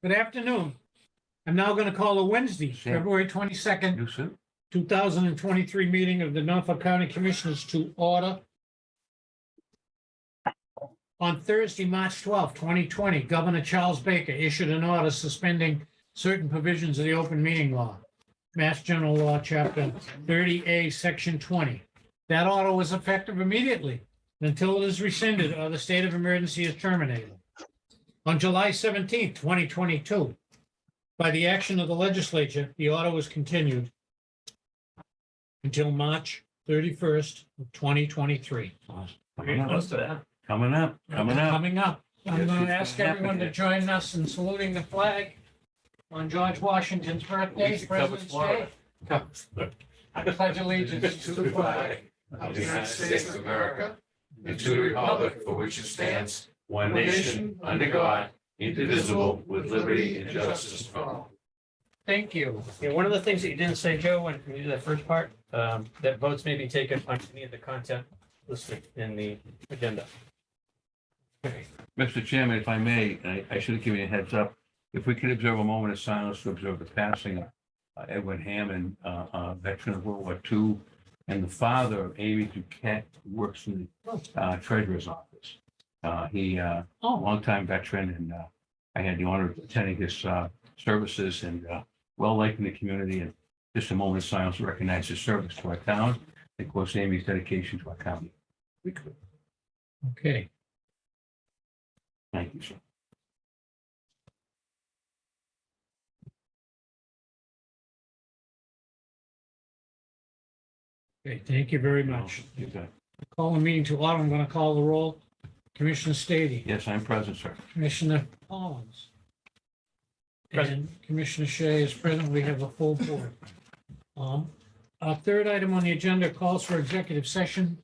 Good afternoon. I'm now going to call the Wednesday, February 22nd, You sir? 2023 meeting of the Norfolk County Commissioners to order. On Thursday, March 12th, 2020, Governor Charles Baker issued an order suspending certain provisions of the open meeting law, Mass General Law, Chapter 30A, Section 20. That order was effective immediately until it is rescinded or the state of emergency is terminated. On July 17th, 2022, by the action of the legislature, the order was continued until March 31st of 2023. Coming up, Close to that. coming up. Coming up. I'm Yes, going it's to ask gonna everyone happen to join us in saluting the flag on George Washington's birthday, President's Day. I pledge allegiance to the flag Of the United States of America, and to the republic for which it stands, one nation, under God, indivisible, with liberty and justice for all. Thank you. Yeah, one of the things that you didn't say, Joe, when you did that first part, that votes may be taken on any of the content listed in the agenda. Mr. Chairman, if I may, I should have given you a heads up. If we could observe a moment of silence to observe the passing of Edwin Hammond, veteran of World War II, and the father of Amy Duquette, who works in the treasurer's office. He, longtime veteran, and I had the honor of attending his services and well-liked in the community. And just a moment of silence to recognize his service to our town, and of course, Amy's dedication to our county. We could. Okay. Thank you, sir. Okay, thank you very much. You got it. Call the meeting to order. I'm going to call the roll. Commissioner Stady, Yes, I'm present, sir. Commissioner Collins, and Commissioner Shea is present. We have a full board. Our third item on the agenda calls for executive session.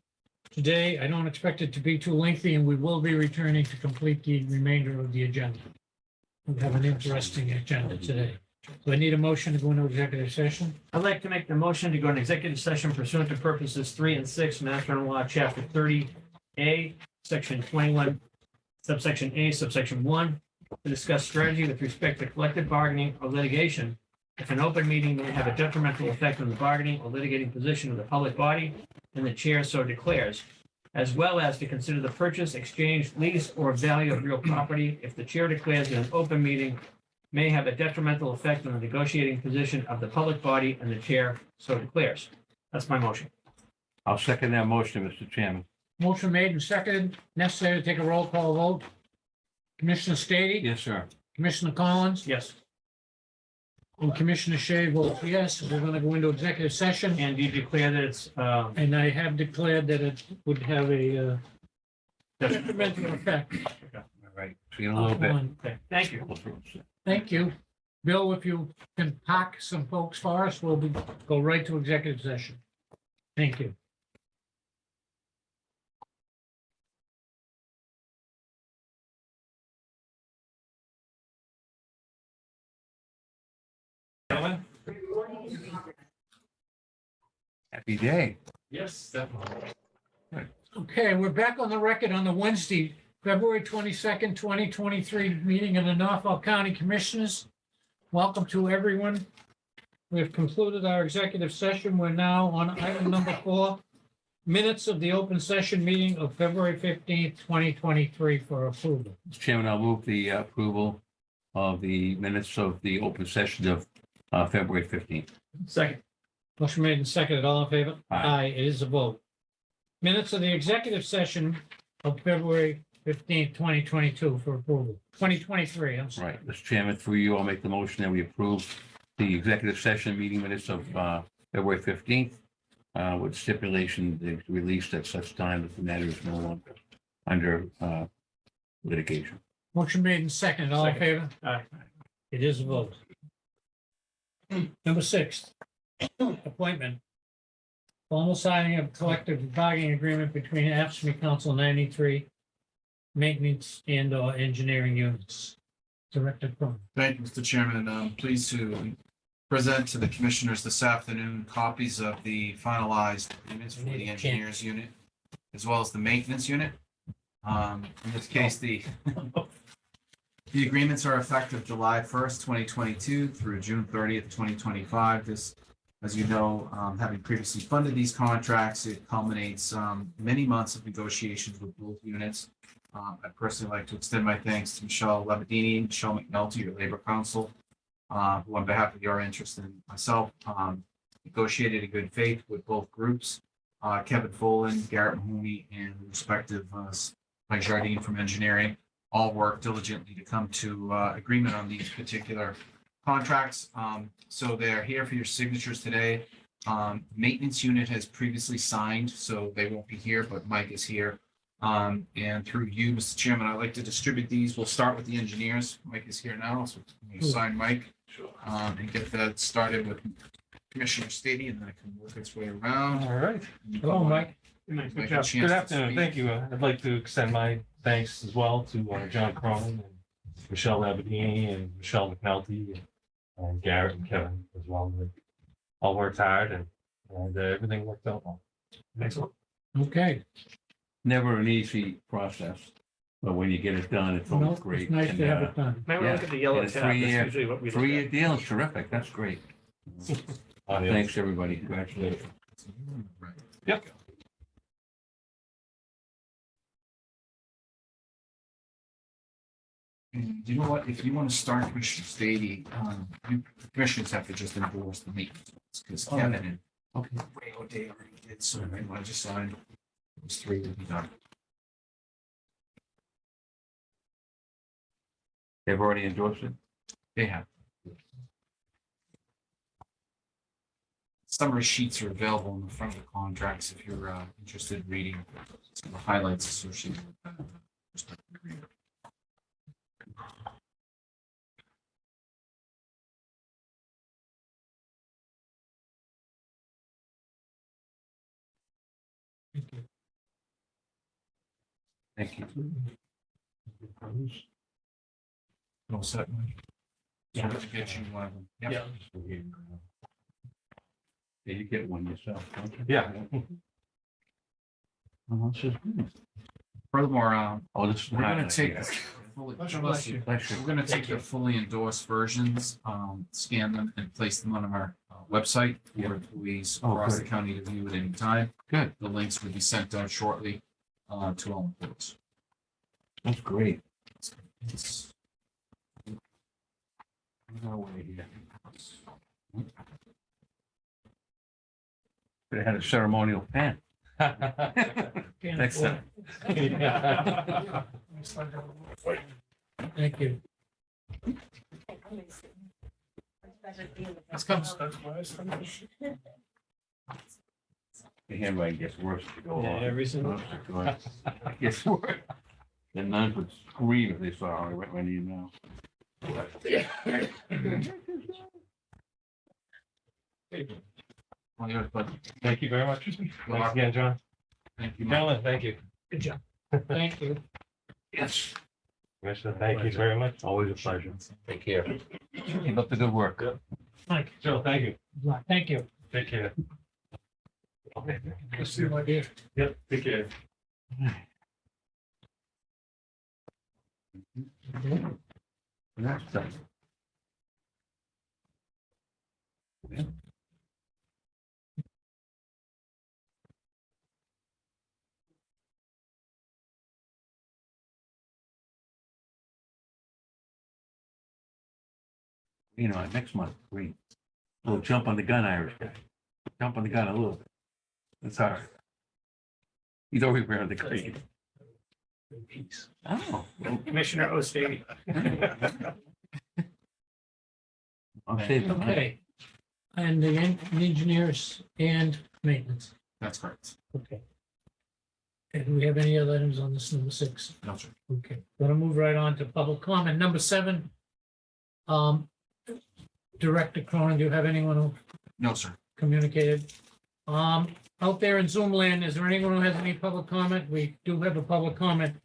Today, I don't expect it to be too lengthy, and we will be returning to complete the remainder of the agenda. We have an interesting agenda today. So I need a motion to go into executive session. I'd like to make the motion to go into executive session pursuant to purposes 3 and 6, Mass General Law, Chapter 30A, Section 21, subsection A, subsection 1, to discuss strategy with respect to collective bargaining or litigation if an open meeting may have a detrimental effect on the bargaining or litigating position of the public body and the chair so declares, as well as to consider the purchase, exchange, lease, or value of real property if the chair declares that an open meeting may have a detrimental effect on the negotiating position of the public body and the chair so declares. That's my motion. I'll second that motion, Mr. Chairman. Motion made and seconded. Necessary to take a roll call vote. Commissioner Stady, Yes, sir. Commissioner Collins, Yes. and Commissioner Shea votes yes. We're going to go into executive session. And do you declare that it's, And I have declared that it would have a detrimental effect. All right. See you in a little bit. okay, thank you. Thank you. Bill, if you can pack some folks for us, we'll go right to executive session. Thank you. Happy day. Yes, definitely. Okay, we're back on the record on the Wednesday, February 22nd, 2023 meeting of the Norfolk County Commissioners. Welcome to everyone. We've concluded our executive session. We're now on item number 4, minutes of the open session meeting of February 15th, 2023 for approval. Mr. Chairman, I'll move the approval of the minutes of the open session of February 15th. Second. Motion made and seconded. All in favor? Aye. It is a vote. Minutes of the executive session of February 15th, 2022 for approval. 2023, I'm sorry. Right. Mr. Chairman, through you, I'll make the motion that we approve the executive session meeting minutes of February 15th with stipulation they released at such time that the matter is no longer under litigation. Motion made and seconded. All in favor? Aye. It is a vote. Number 6, appointment. Formal signing of collective bargaining agreement between AFSCME Council 93, maintenance and or engineering units. Director Cronin. Thank you, Mr. Chairman. I'm pleased to present to the commissioners this afternoon copies of the finalized agreements for the engineers unit as well as the maintenance unit. In this case, the The agreements are effective July 1st, 2022 through June 30th, 2025. This, as you know, having previously funded these contracts, it culminates many months of negotiations with both units. I'd personally like to extend my thanks to Michelle Labadini and Michelle McNulty, your Labor Council, who on behalf of your interest and myself, negotiated in good faith with both groups. Kevin Folan, Garrett Mahoney, and the respective Mike Jardine from engineering all worked diligently to come to agreement on these particular contracts. So they're here for your signatures today. Maintenance unit has previously signed, so they won't be here, but Mike is here. And through you, Mr. Chairman, I'd like to distribute these. We'll start with the engineers. Mike is here now, so we'll sign Mike. And get that started with Commissioner Stady, and then it can work its way around. All right. Hello, Mike. Mike, Good a job. chance Good to afternoon. speak. Thank you. I'd like to extend my thanks as well to John Cronin and Michelle Labadini and Michelle McNulty and Garrett and Kevin as well. They all worked hard and everything worked out well. Excellent. Okay. Never an easy process, but when you get it done, it's No, always it's great. nice And, to have it done. Might want to look at the yellow And a tab. That's three-year- usually what we look Three-year at. deal is terrific. That's great. Adios. Thanks, everybody. Congratulations. Right. Yep. And you know what, if you want to start Commissioner Stady, you commissioners have to just endorse the maintenance, because Oh, Kevin and Okay. Ray O'Day already did, so I want to just sign. Those three will be done. They've already endorsed it. They have. Summary sheets are available in the front of the contracts if you're interested in reading some of the highlights associated with that. respective agreement. Thank you. All set, Mike? Yeah. So let's get you one of them. Yep. Yeah. Yeah, you get one yourself, don't you? Yeah. This is good. Furthermore, Oh, this is. we're gonna highlight, take yeah. the fully, Bless you. we're gonna take the fully endorsed versions, scan them and place them on our website Yeah. for employees Oh, across the good. county to view at any time. Good. The links will be sent out shortly to all employees. That's great. It's- No way here. Could have had a ceremonial pen. Can't Next afford time. it. Thank you. Let's come. The handwriting gets worse as you go Yeah, on. every single. It gets worse. The nuns would scream if they saw how I went into you now. All yours, bud. Thank you very much. Thanks again, John. Thank you, Mike. Gentlemen, thank you. Good job. Thank you. Yes. Commissioner, thank you very much. Always a pleasure. Take care. Keep up the good work. Mike, Joe, thank you. thank you. Take care. Good to see you, my dear. Yep, take care. That's done. Yeah. You know, next month, we'll jump on the gun, Irish guy. Jump on the gun a little bit. It's all right. He's already wearing the green. Peace. Oh. Commissioner O'Stady. I'll save it. Okay. And the engineers and maintenance. That's correct. Okay. And do we have any other items on this number 6? No, sir. Okay, gonna move right on to public comment. Number 7. Director Cronin, do you have anyone who No, sir. communicated? Out there in Zoom land, is there anyone who has any public comment? We do have a public comment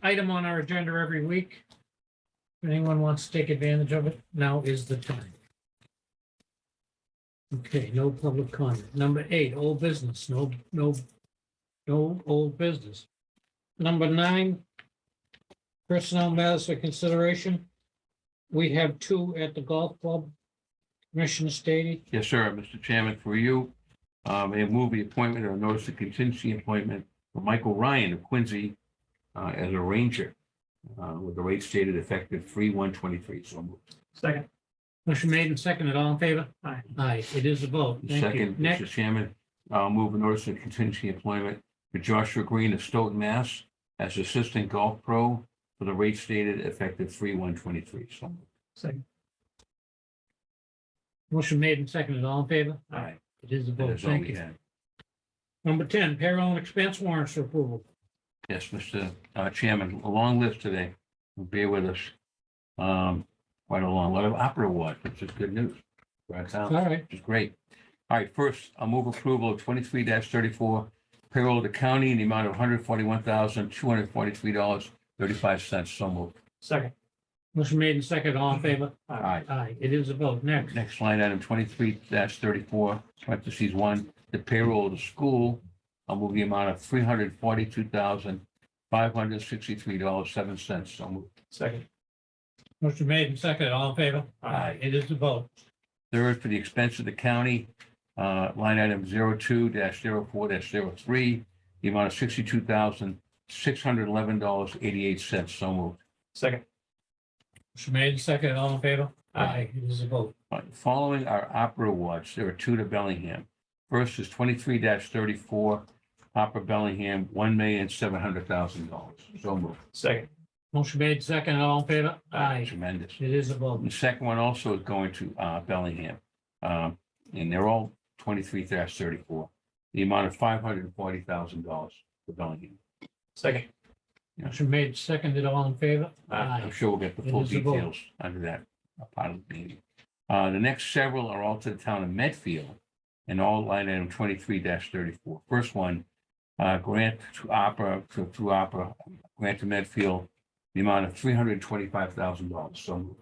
item on our agenda every week. If anyone wants to take advantage of it, now is the time. Okay, no public comment. Number 8, old business, no old business. Number 9, Personnel matters for consideration. We have two at the golf club. Commissioner Stady. Yes, sir, Mr. Chairman, for you, I move the appointment or notice of contingency appointment for Michael Ryan of Quincy as a ranger with the rate stated effective 3/1/23. So moved. Second. Motion made and seconded. All in favor? Aye. Aye, it is a vote. Thank you. Second, Next, Mr. Chairman, I'll move a notice of contingency employment for Joshua Green of Stoughton, Mass. as assistant golf pro for the rate stated effective 3/1/23. So moved. Second. motion made and seconded. All in favor? Aye. It is a That vote. is all Thank we you. had. Number 10, payroll and expense warrants for approval. Yes, Mr. Chairman, a long list today. Bear with us. Quite a lot of opera awards, which is good news for our All town, right, which is great. All right, first, I'll move approval of 23-34 payroll of the county in the amount of $141,243.35. So moved. Second. motion made and seconded. All in favor? Aye. Aye, it is a vote. Next, Next line item, 23-34, parentheses 1, the payroll of the school. I'll move the amount of $342,563.07. So moved. Second. motion made and seconded. All in favor? Aye. It is a vote. Third, for the expense of the county, line item 02-04-03, the amount of $62,611.88. So moved. Second. Motion made and seconded. All in favor? Aye. It is a vote. Following our opera awards, there are two to Bellingham. First is 23-34, Opera Bellingham, $1,700,000. So moved. Second. Motion made and seconded. All in favor? Aye, Tremendous. it is a vote. The second one also is going to Bellingham. And they're all 23-34. The amount of $540,000 for Bellingham. Second. Motion made, seconded, all in favor? I'm sure we'll get the It full is a vote. details under that part of the meeting. The next several are all to the town of Medfield and all line item 23-34. First one, grant to opera, through opera, grant to Medfield, the amount of $325,000. So moved.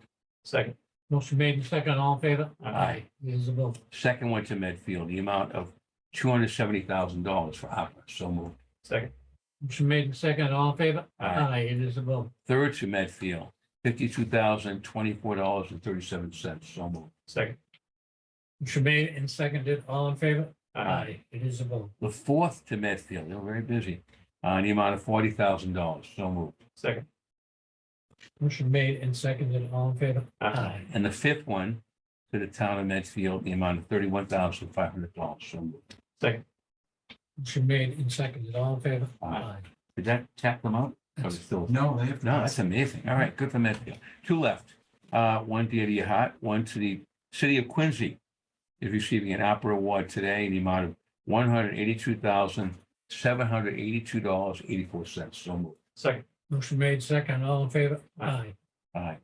Second. Motion made and seconded, all in favor? Aye. It is a vote. Second one to Medfield, the amount of $270,000 for opera. So moved. Second. Motion made and seconded, all in favor? Aye. It is a vote. Third to Medfield, $52,024.37. So moved. Second. Motion made and seconded, all in favor? Aye. It is a vote. The fourth to Medfield, they were very busy, in the amount of $40,000. So moved. Second. Motion made and seconded, all in favor? And the fifth one to the town of Medfield, the amount of $31,500. So moved. Second. Motion made and seconded, all in favor? Aye. Did that tap them out? Or is it still? No, they have. No, that's amazing. All right, good for Medfield. Two left. One dear to your heart, one to the city of Quincy is receiving an opera award today in the amount of $182,782.84. So moved. Second. Motion made, second, all in favor? Aye. Aye.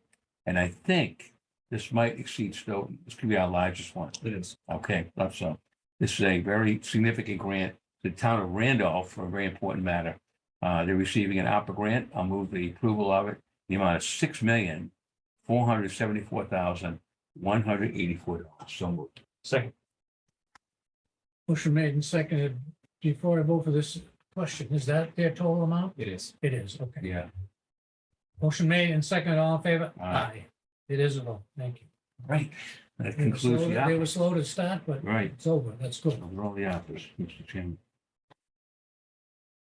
And I think this might exceed Stoughton. This could be our largest one. It is. Okay, thought so. This is a very significant grant to the town of Randolph for a very important matter. They're receiving an opera grant. I'll move the approval of it. The amount of $6,474,184. So moved. Second. Motion made and seconded. Before I vote for this question, is that their total amount? It is. It is, okay. Yeah, Motion made and seconded, all in favor? Aye. It is a vote, thank you. right. That They were concludes slow- the They opera. were slow to start, but Right. it's over, that's good. Those are all the operas, Mr. Chairman.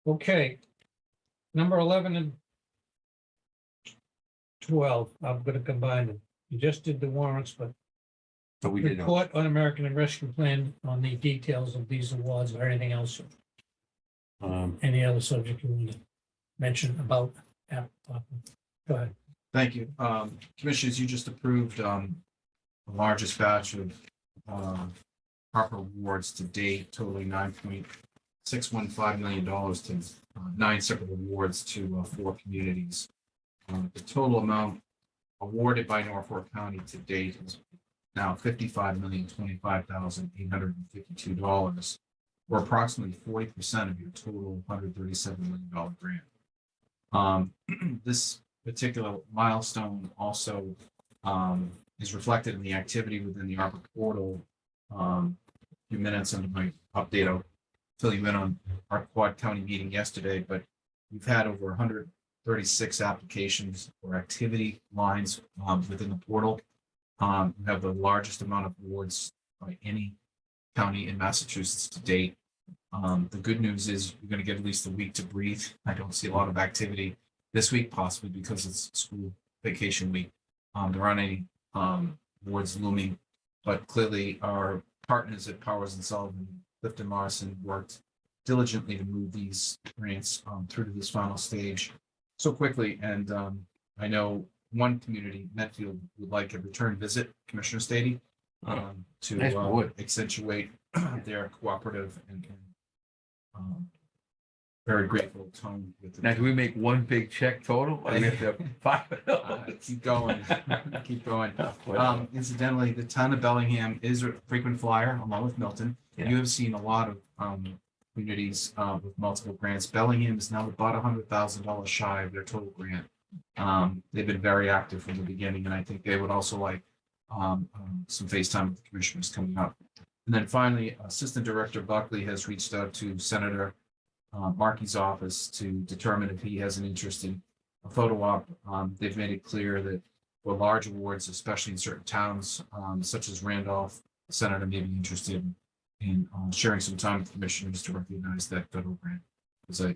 Okay. Number 11 and 12, I'm going to combine them. You just did the warrants, but So we did. report on American Rescue Plan on the details of these awards or anything else, any other subject you want to mention about. Go ahead. Thank you. Commissioners, you just approved the largest batch of Harper awards to date, totaling $9.615 million to 9 separate awards to 4 communities. The total amount awarded by Norfolk County to date is now $55,025,852, or approximately 40% of your total $137 million grant. This particular milestone also is reflected in the activity within the ARPA portal. A few minutes into my update, I'll fill you in on our Quad County meeting yesterday, but we've had over 100 36 applications or activity lines within the portal. We have the largest amount of awards by any county in Massachusetts to date. The good news is you're going to get at least a week to breathe. I don't see a lot of activity this week, possibly because it's school vacation week. There aren't any awards looming, but clearly our partners at Powers and Sullivan, Clifton Morrison, worked diligently to move these grants through to this final stage so quickly. And I know one community, Medfield, would like a return visit, Commissioner Stady, to Nice board. accentuate their cooperative and very grateful tone with Now, the. do we make one big check total? Or do we have to have five of those? Keep going, keep going. Well, Incidentally, the town of Bellingham is a frequent flyer along with Milton. Yeah. You have seen a lot of communities with multiple grants. Bellingham is now about $100,000 shy of their total grant. They've been very active from the beginning, and I think they would also like some FaceTime with the commissioners coming up. And then finally, Assistant Director Buckley has reached out to Senator Markey's office to determine if he has an interest in a photo op. They've made it clear that for large awards, especially in certain towns, such as Randolph, the senator may be interested in sharing some time with commissioners to recognize that federal grant. Because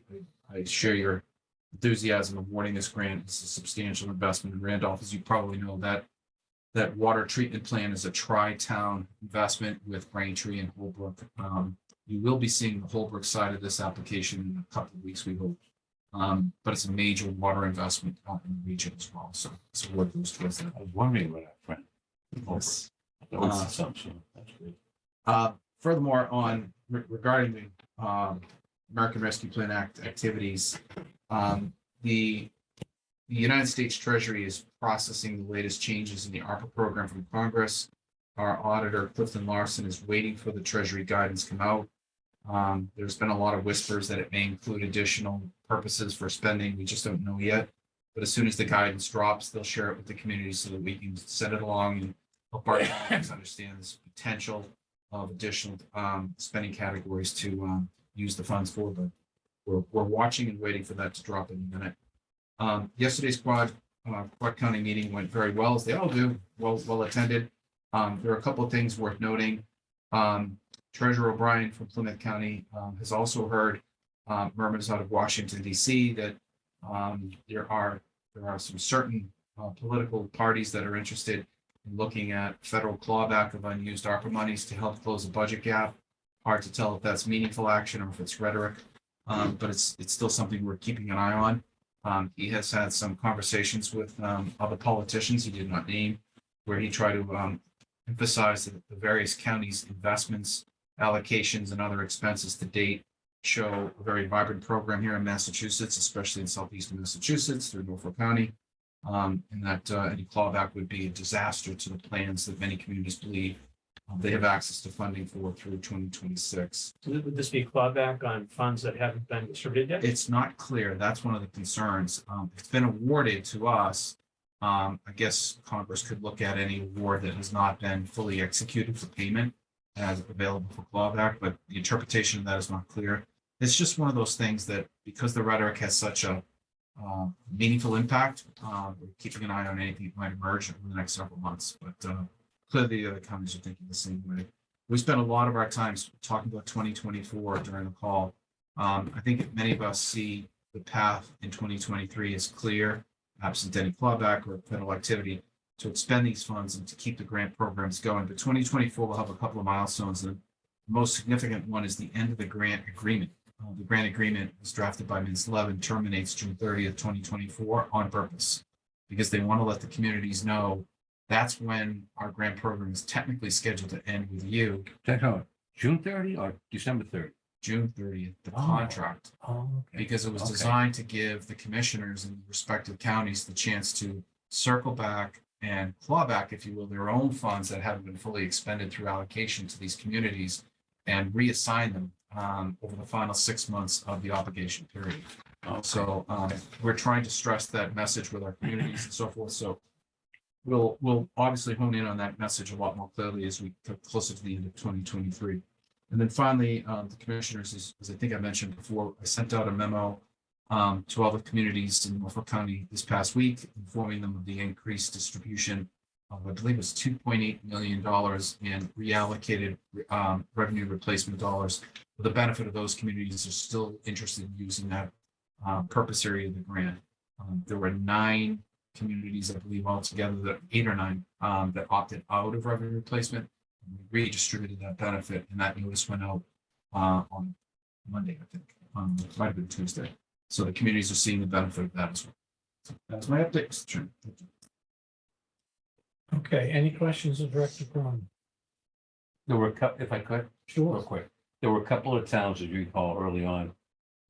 I share your enthusiasm awarding this grant. It's a substantial investment in Randolph. As you probably know, that water treatment plant is a tri-town investment with Braintree and Holbrook. You will be seeing the Holbrook side of this application in a couple of weeks, we hope. But it's a major water investment out in the region as well. So it's a word goes towards that. I was wondering about that, friend. Yes. That was assumption. That's great. Furthermore, regarding the American Rescue Plan Act activities, the United States Treasury is processing the latest changes in the ARPA program from Congress. Our auditor, Clifton Larson, is waiting for the Treasury guidance to come out. There's been a lot of whispers that it may include additional purposes for spending. We just don't know yet. But as soon as the guidance drops, they'll share it with the community so that we can send it along and help our communities understand this potential of additional spending categories to use the funds for. But we're watching and waiting for that to drop in a minute. Yesterday's Quad County meeting went very well, as they all do, well attended. There are a couple of things worth noting. Treasurer O'Brien from Plymouth County has also heard murmurs out of Washington, D.C. that there are some certain political parties that are interested in looking at federal clawback of unused ARPA monies to help close a budget gap. Hard to tell if that's meaningful action or if it's rhetoric, but it's still something we're keeping an eye on. He has had some conversations with other politicians he did not name, where he tried to emphasize that the various counties' investments, allocations, and other expenses to date show a very vibrant program here in Massachusetts, especially in southeastern Massachusetts through Norfolk County, and that any clawback would be a disaster to the plans that many communities believe they have access to funding for through 2026. So would this be clawback on funds that haven't been distributed yet? It's not clear. That's one of the concerns. It's been awarded to us. I guess Congress could look at any award that has not been fully executed for payment as available for clawback, but the interpretation of that is not clear. It's just one of those things that, because the rhetoric has such a meaningful impact, we're keeping an eye on anything that might emerge over the next several months. But clearly, the other counties are thinking the same way. We spent a lot of our time talking about 2024 during the call. I think many of us see the path in 2023 is clear, absent any clawback or federal activity, to expend these funds and to keep the grant programs going. But 2024 will have a couple of milestones, and the most significant one is the end of the grant agreement. The grant agreement was drafted by Ms. Levin, terminates June 30th, 2024 on purpose, because they want to let the communities know that's when our grant program is technically scheduled to end with you, That's how, June 30 or December 30? June 30th, the Oh. contract. Oh, okay. Because it was Okay. designed to give the commissioners in the respective counties the chance to circle back and claw back, if you will, their own funds that haven't been fully expended through allocation to these communities and reassign them over the final 6 months of the obligation period. So we're trying to stress that message with our communities and so forth. So we'll obviously hone in on that message a lot more clearly as we get closer to the end of 2023. And then finally, the commissioners, as I think I mentioned before, I sent out a memo to all the communities in Norfolk County this past week, informing them of the increased distribution of, I believe it was $2.8 million in reallocated revenue replacement dollars for the benefit of those communities who are still interested in using that purpose area of the grant. There were 9 communities, I believe, altogether, that 8 or 9 that opted out of revenue replacement. We redistributed that benefit, and that notice went out on Monday, I think. It might have been Tuesday. So the communities are seeing the benefit of that as well. So that's my update, Mr. Chairman. Thank you. Okay, any questions of Director Cronin? There were a couple, if I could, real Sure. quick, there were a couple of towns, as you recall, early on,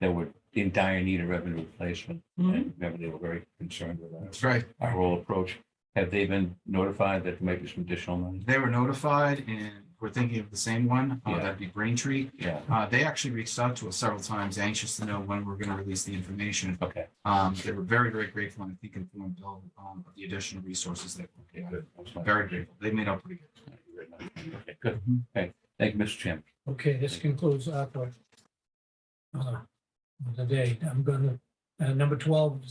that were in dire need of revenue replacement. And remember, they were very concerned with That's right. our whole approach. Have they been notified that there might be some additional money? They were notified, and we're thinking of the same one. Yeah. That'd be Braintree. Yeah, They actually reached out to us several times, anxious to know when we're going to release the information. okay. They were very, very grateful, and I think informed Bill of the additional resources that were Okay, provided. good. That's fine. Very grateful. They made out pretty good. Okay, good. Okay, thank you, Mr. Chairman. Okay, this concludes our part. The day, I'm gonna, number 12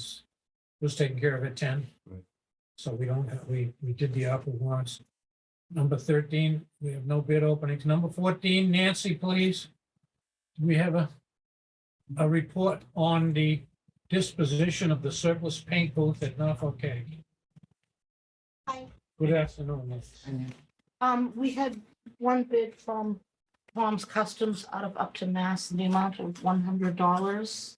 was taken care of at 10. Right. So we don't, we did the opera warrants. Number 13, we have no bid openings. Number 14, Nancy, please. Do we have a report on the disposition of the surplus paint booth at Norfolk? Hi. Good afternoon, Nancy. We had one bid from Tom's Customs out of Upton, Mass, in the amount of $100.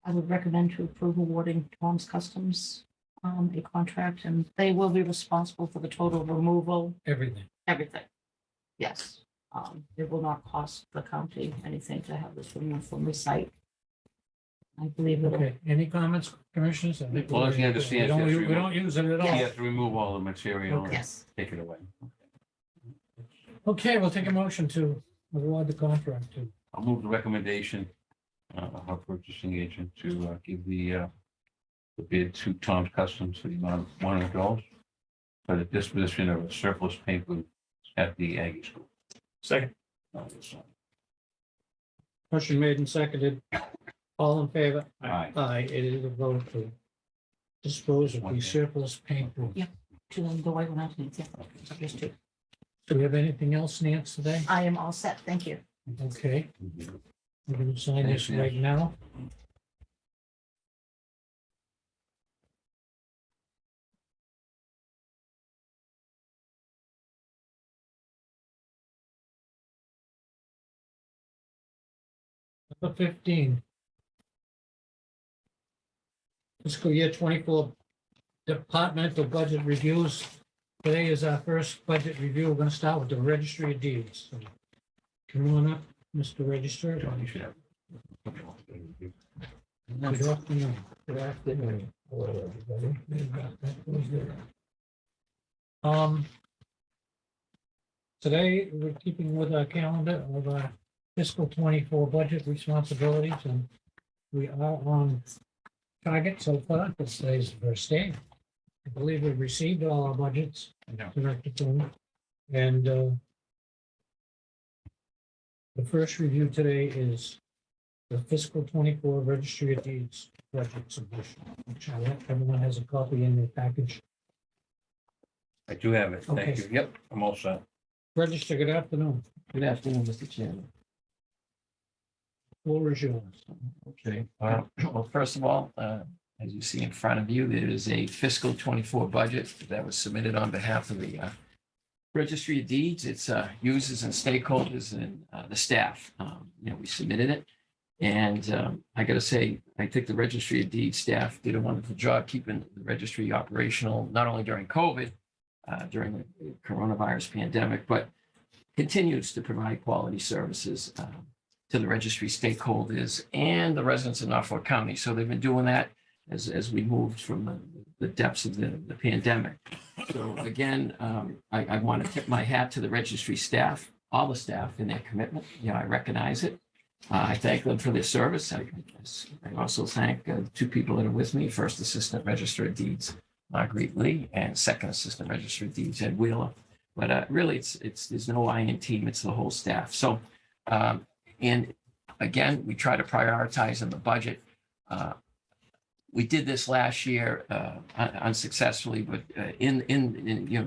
I would recommend to approve awarding Tom's Customs a contract, and they will be responsible for the total removal, Everything. everything. Yes, it will not cost the county anything to have this removed from the site. I believe it'll. Okay, any comments, commissioners? I think Well, as he we understands, don't- yes, We don't use it at You all. have to remove all the material and Yes. take it away. Okay, we'll take a motion to award the contract to. I'll move the recommendation of our purchasing agent to give the bid to Tom's Customs for the amount of $100 for the disposition of a surplus paint booth at the Aggie School. Second. Motion made and seconded. All in favor? Aye. Aye, it is a vote to dispose of the surplus paint booth. To go away when I need to. Just to. Do we have anything else, Nance, today? I am all set. Thank you. Okay, we're going to sign this Thanks, right now. Number 15. Fiscal year 24 departmental budget reviews. Today is our first budget review. We're going to start with the registry of deeds. So, come on up, Mr. Register. John, you should have. Good afternoon. Good afternoon. Hello, everybody. Today, we're keeping with our calendar of our fiscal 24 budget responsibilities, and we are on target so far. Today's the first day. I believe we've received all our budgets. Director Thune. And the first review today is the fiscal 24 registry of deeds budget submission, which everyone has a copy in their package. I do have it. Thank Okay. you. Yep, I'm all set. Register, good afternoon. Good afternoon, Mr. Chairman. Floor is yours. Okay. Well, first of all, as you see in front of you, there is a fiscal 24 budget that was submitted on behalf of the Registry of Deeds. It's users and stakeholders and the staff. We submitted it. And I got to say, I think the Registry of Deeds staff did a wonderful job keeping the registry operational, not only during COVID, during the coronavirus pandemic, but continues to provide quality services to the registry stakeholders and the residents of Norfolk County. So they've been doing that as we moved from the depths of the pandemic. So again, I want to tip my hat to the registry staff, all the staff in their commitment. I recognize it. I thank them for their service. I also thank two people that are with me, First Assistant Register of Deeds, Marguerite Lee, and Second Assistant Register of Deeds, Ed Wheeler. But really, there's no I in team, it's the whole staff. So And again, we try to prioritize in the budget. We did this last year unsuccessfully, but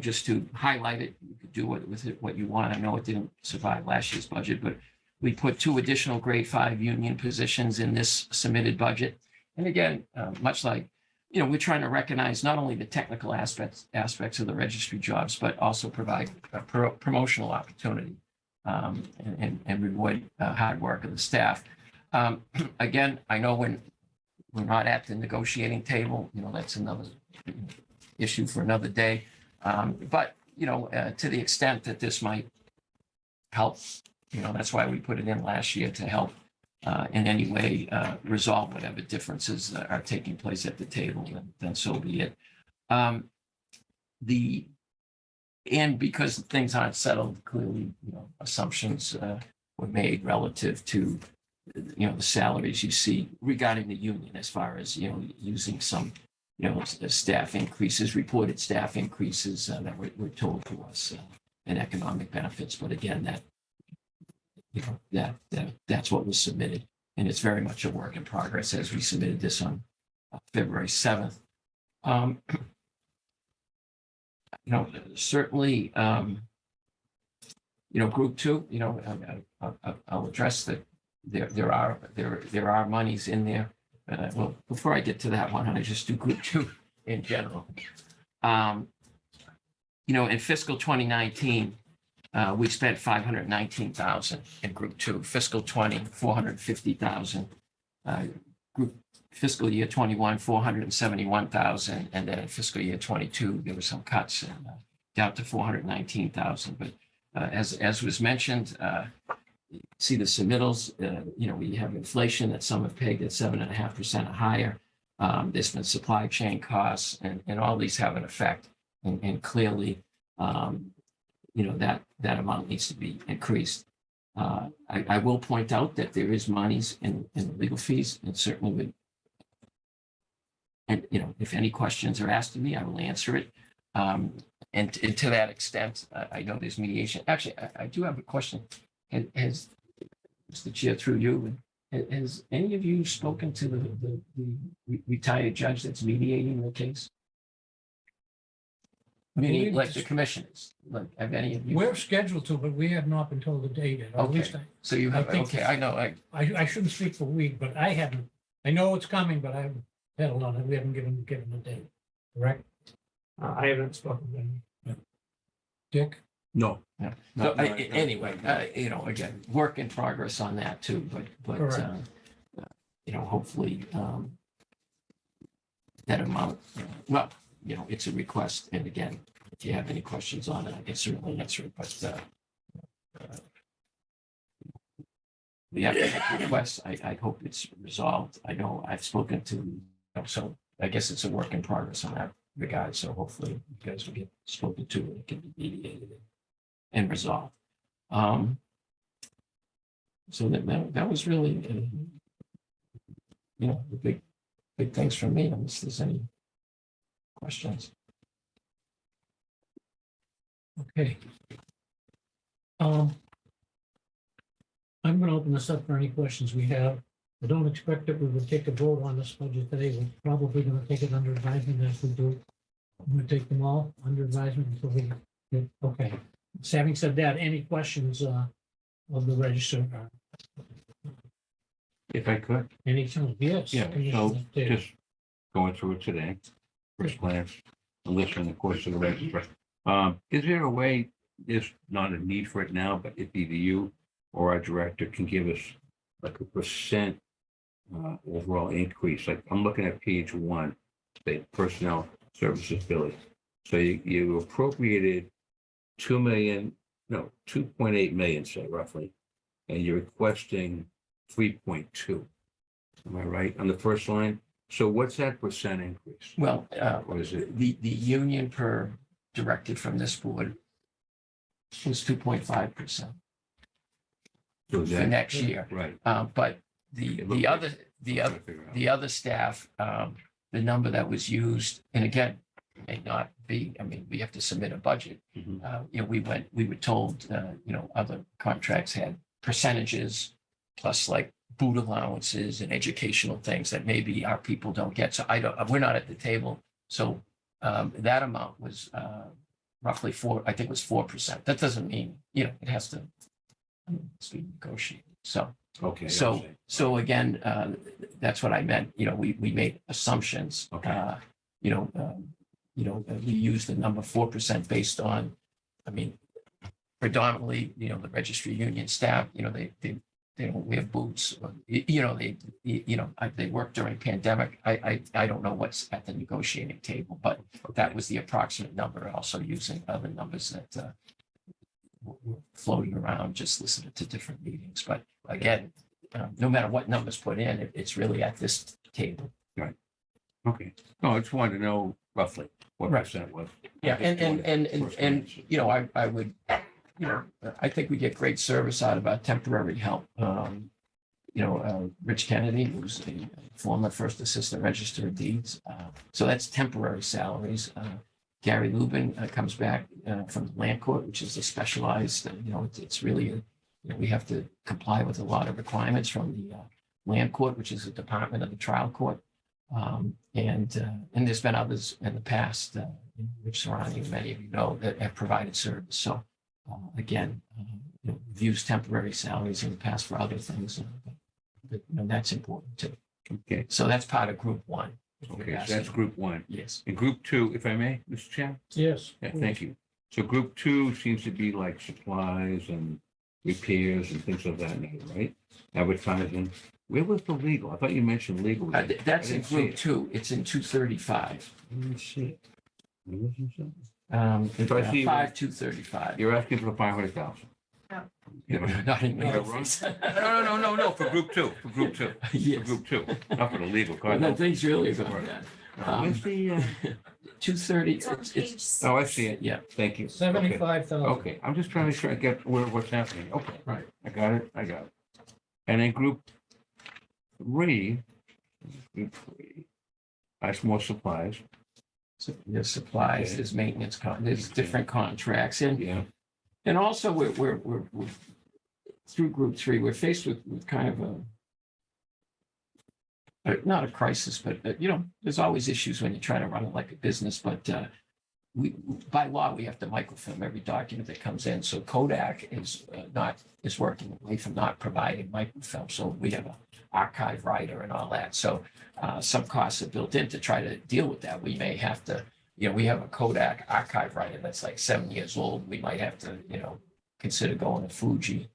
just to highlight it, you could do with it what you want. I know it didn't survive last year's budget, but we put 2 additional grade 5 union positions in this submitted budget. And again, much like, we're trying to recognize not only the technical aspects of the registry jobs, but also provide a promotional opportunity and reward hard work of the staff. Again, I know when we're not at the negotiating table, that's another issue for another day. But, to the extent that this might help, that's why we put it in last year, to help in any way resolve whatever differences are taking place at the table, then so be it. And because things aren't settled, clearly, assumptions were made relative to the salaries you see regarding the union, as far as, using some, staff increases, reported staff increases that were told to us, and economic benefits. But again, that's what was submitted. And it's very much a work in progress as we submitted this on February 7th. Certainly, group 2, I'll address that. There are monies in there. Well, before I get to that one, I just do group 2 in general. In fiscal 2019, we spent $519,000 in group 2. Fiscal 20, $450,000. Group fiscal year 21, $471,000, and then in fiscal year 22, there were some cuts and down to $419,000. But as was mentioned, see the submittals, we have inflation that some have pegged at 7.5% or higher. There's been supply chain costs, and all these have an effect. And clearly, that amount needs to be increased. I will point out that there is monies in legal fees, and certainly would. And, if any questions are asked of me, I will answer it. And to that extent, I know there's mediation. Actually, I do have a question. Has Mr. Chair, through you, has any of you spoken to the retired judge that's mediating the case? Meaning, like the commissioners, like, have any of you? We're scheduled to, but we have not been told the date yet. Or at least So you have, I think- okay, I know, I shouldn't speak for we, but I haven't. I know it's coming, but I haven't settled on it. We haven't given a date. Correct? I haven't spoken to him. Dick? No. yeah. So anyway, again, work in progress on that too, but Correct. hopefully that amount, well, it's a request. And again, if you have any questions on it, I can certainly answer it, but the academic request, I hope it's resolved. I know I've spoken to, so I guess it's a work in progress on that regard. So hopefully you guys will get spoken to and it can be mediated and resolved. So that was really, the big things from me, unless there's any questions. Okay. I'm going to open this up for any questions we have. I don't expect that we would take a vote on this budget today. We're probably going to take it under advisement as we do. I'm going to take them all under advisement until we get, okay. So having said that, any questions of the register? If I could, Any, yes. yeah, so Commissioner Taylor. just going through it today, first glance, and listening, of course, to the register. Is there a way, there's not a need for it now, but if either you or our director can give us like a percent overall increase? Like I'm looking at page 1, the personnel services billing. So you appropriated 2.8 million, say roughly, and you're requesting 3.2. Am I right on the first line? So what's that percent increase? Well, What is it? the union per directed from this board was 2.5% So is for that next year. right? But It the looked other, like- the I'm other, trying to figure out. the other staff, the number that was used, and again, may not be, I mean, we have to submit a budget. Mhm. We were told, other contracts had percentages plus like food allowances and educational things that maybe our people don't get. So we're not at the table. So that amount was roughly I think it was 4%. That doesn't mean, it has to be negotiated. So, Okay. so again, that's what I meant. We made assumptions. Okay. We used the number 4% based on, predominantly, the registry union staff, they don't wear boots. They work during pandemic. I don't know what's at the negotiating table, but that was the approximate number. Also using other numbers that were floating around, just listening to different meetings. But again, no matter what numbers put in, it's really at this table. Okay. No, I just wanted to know roughly what Right. percent was. Yeah, Just doing first glance. I would, I think we get great service out of our temporary help. Rich Kennedy, who's a former first assistant register of deeds. So that's temporary salaries. Gary Lubin comes back from the land court, which is a specialized, it's really, we have to comply with a lot of requirements from the land court, which is a department of the trial court. And there's been others in the past, Rich Serrani, many of you know, that have provided service. So again, we've used temporary salaries in the past for other things, but that's important too. Okay. So that's part of group one. Okay. So that's group one. Yes. And group two, if I may, Mr. Chairman? Yes. Yeah, thank you. So group two seems to be like supplies and repairs and things of that nature, right? Advertising. Where was the legal? I thought you mentioned legal. That's I in didn't see group it. two. It's in 235. Let me see it. Where was it? So I see 5235. You're asking for 500,000. Not in Am I legal wrong? fees. No, for group two, For Yes. group two, not for the legal. Well, card. no, things really are going down. Where's the, 230, It's on it's, page oh, I see it. yeah. Thank you. Okay. 75,000. Okay, I'm just trying to sure I get what's happening. Okay, Right. I got it. And then group three, that's more supplies. So there's supplies, Okay. there's maintenance, there's Okay. different contracts. And Yeah, also we're through group three, we're faced with kind of not a crisis, but there's always issues when you try to run it like a business, but by law, we have to microfilm every document that comes in. So Kodak is working away from not providing microfilm. So we have an archive writer and all that. So some costs are built in to try to deal with that. We may have to, we have a Kodak archive writer that's like 7 years old. We might have to, consider going to Fuji,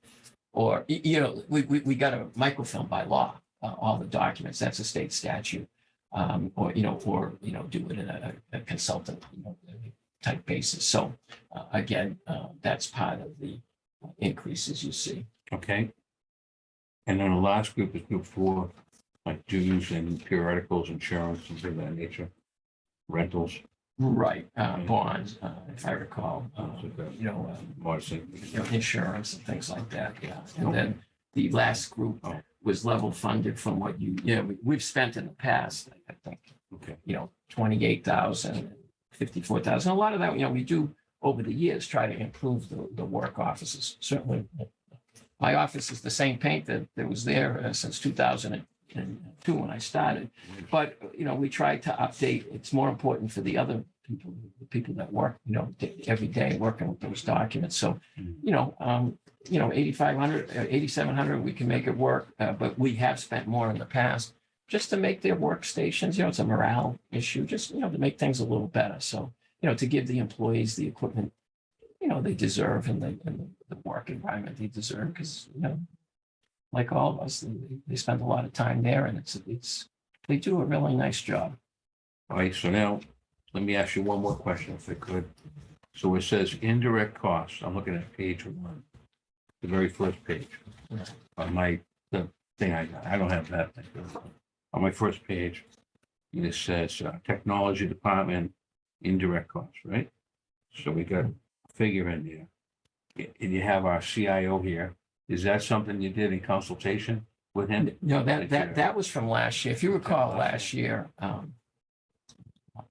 or we got a microfilm by law, all the documents. That's a state statute. Or do it in a consultant, type basis. So again, that's part of the increases you see. okay. And then the last group is group four, like dues and periodicals, insurance, and things of that nature. Rentals. Right, bonds, if I recall, Modern. insurance and things like that, yeah. And then the last group Oh. was level funded from what we've spent in the past, I think. Okay. 28,000, 54,000. A lot of that, we do over the years try to improve the work offices. Certainly, my office is the same paint that was there since 2002 when I started. But, we try to update. It's more important for the other people, the people that work, every day working with those documents. So, 8,500, 8,700, we can make it work. But we have spent more in the past just to make their workstations, it's a morale issue, just, to make things a little better. So, to give the employees the equipment, they deserve and the work environment they deserve, because, like all of us, they spend a lot of time there, and they do a really nice job. All right, so now, let me ask you one more question, if I could. So it says indirect costs. I'm looking at page one, the very first page. Right. On the thing I don't have that thing. On my first page, it says technology department, indirect costs, right? So we got a figure in there. And you have our CIO here. Is that something you did in consultation with him? No, that was from last year. If you recall last year,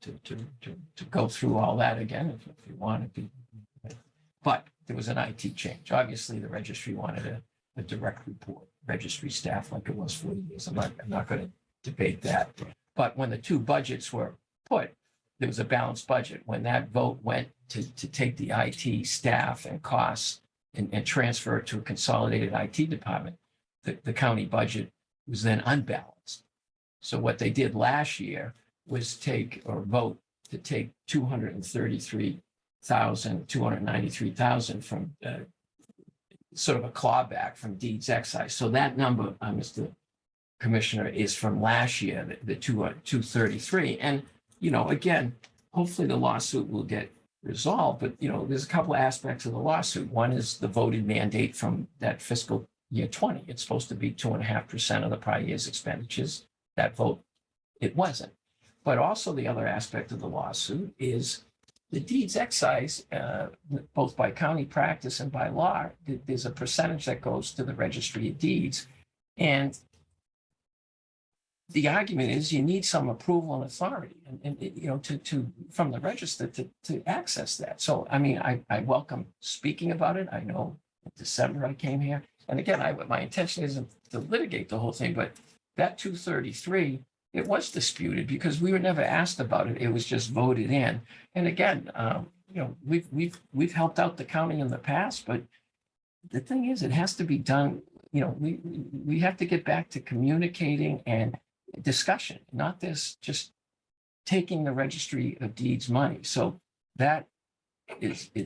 to go through all that again, if you want to be. But there was an IT change. Obviously, the registry wanted to a direct report, registry staff like it was 40 years. I'm not going to debate that. But when the two budgets were put, there was a balanced budget. When that vote went to take the IT staff and costs and transfer it to a consolidated IT department, the county budget was then unbalanced. So what they did last year was vote to take 293,000 from sort of a clawback from deeds excise. So that number, Mr. Commissioner, is from last year, the 233. And, again, hopefully the lawsuit will get resolved, but, there's a couple of aspects of the lawsuit. One is the voted mandate from that fiscal year 20. It's supposed to be 2.5% of the prior year's expenditures. That vote, it wasn't. But also the other aspect of the lawsuit is the deeds excise, both by county practice and by law. There's a percentage that goes to the registry of deeds. And the argument is you need some approval and authority and from the register to access that. So, I mean, I welcome speaking about it. I know in December I came here. And again, my intention isn't to litigate the whole thing, but that 233, it was disputed because we were never asked about it. It was just voted in. And again, we've helped out the county in the past, but the thing is, it has to be done. We have to get back to communicating and discussion, not this just taking the registry of deeds money. So that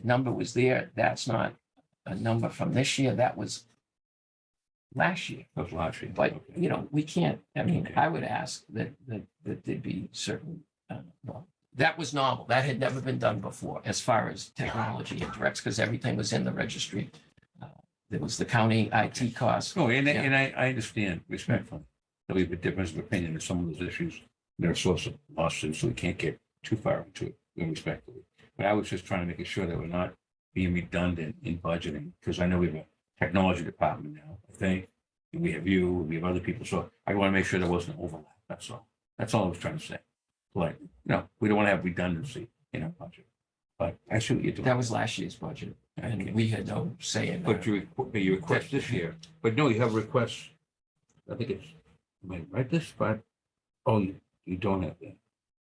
number was there. That's not a number from this year. That was last year. Of last year. But, Okay. we can't, Okay. I would ask that there'd be certain, that was novel. That had never been done before as far as technology and directs, because everything was in the registry. There was the county IT costs. No, and Yeah. I understand respectfully that we have a difference of opinion on some of those issues. They're a source of lawsuits, so we can't get too far into it respectfully. But I was just trying to make sure that we're not being redundant in budgeting, because I know we have a technology department now, I think. And we have you, we have other people. So I want to make sure there wasn't overlap. That's all. That's all I was trying to say. Like, we don't want to have redundancy in our budget. But I see what you're doing. That was last year's budget, and we had no say in But that. you request this year, but no, you have requests. I think it's, am I right this, but, oh, you don't have that.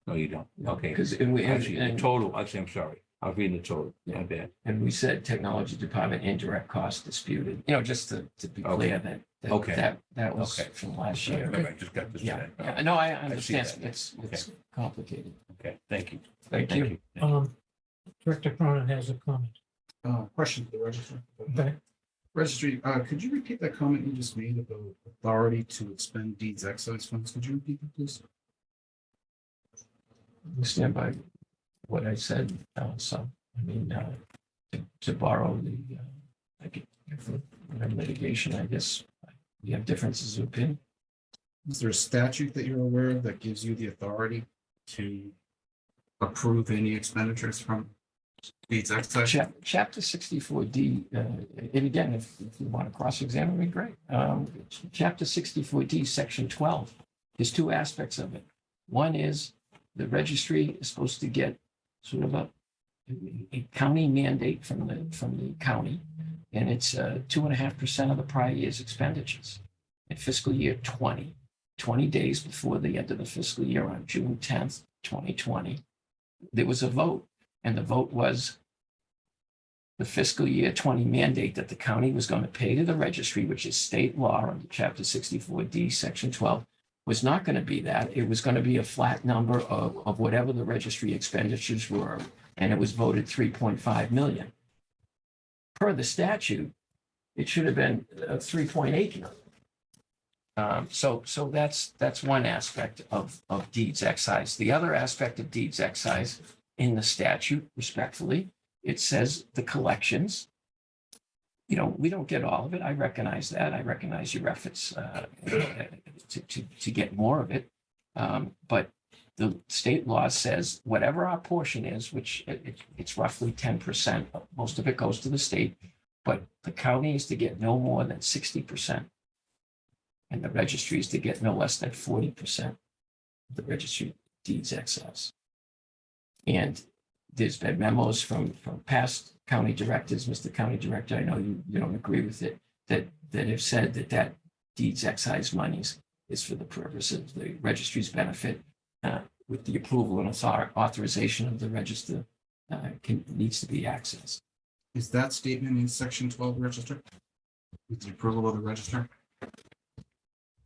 No, you don't. Okay. Because, and we, Actually, the and, total, I'm sorry. I was reading the total. My bad. and we said technology department indirect cost disputed, just to be clear that Okay. that was Okay. from last Okay, year. I just got this Yeah, today. yeah, no, I understand. that. It's complicated. Okay, thank you. Thank you. Director Cronin has a comment. Question for the registry. Okay. Registry, could you repeat that comment you just made about authority to expend deeds excise funds? Could you repeat that, please? We stand by what I said, so, to borrow for litigation, I guess, we have differences of opinion. Is there a statute that you're aware of that gives you the authority to approve any expenditures from deeds excise? Chapter 64D, and again, if you want to cross-examine me, great. Chapter 64D, Section 12, there's two aspects of it. One is the registry is supposed to get sort of a county mandate from the county, and it's 2.5% of the prior year's expenditures. In fiscal year 20 days before the end of the fiscal year on June 10th, 2020, there was a vote, and the vote was the fiscal year 20 mandate that the county was going to pay to the registry, which is state law under Chapter 64D, Section 12, was not going to be that. It was going to be a flat number of whatever the registry expenditures were, and it was voted 3.5 million. Per the statute, it should have been 3.8 million. So that's one aspect of deeds excise. The other aspect of deeds excise in the statute, respectfully, it says the collections. We don't get all of it. I recognize that. I recognize your efforts to get more of it. But the state law says whatever our portion is, which it's roughly 10%, most of it goes to the state, but the county is to get no more than 60%. And the registry is to get no less than 40% of the registry deeds excise. And there's been memos from past county directors, Mr. County Director, I know you don't agree with it, that have said that deeds excise monies is for the purpose of the registry's benefit, with the approval and authorization of the register, needs to be accessed. Is that statement in section 12 register? With the approval of the register?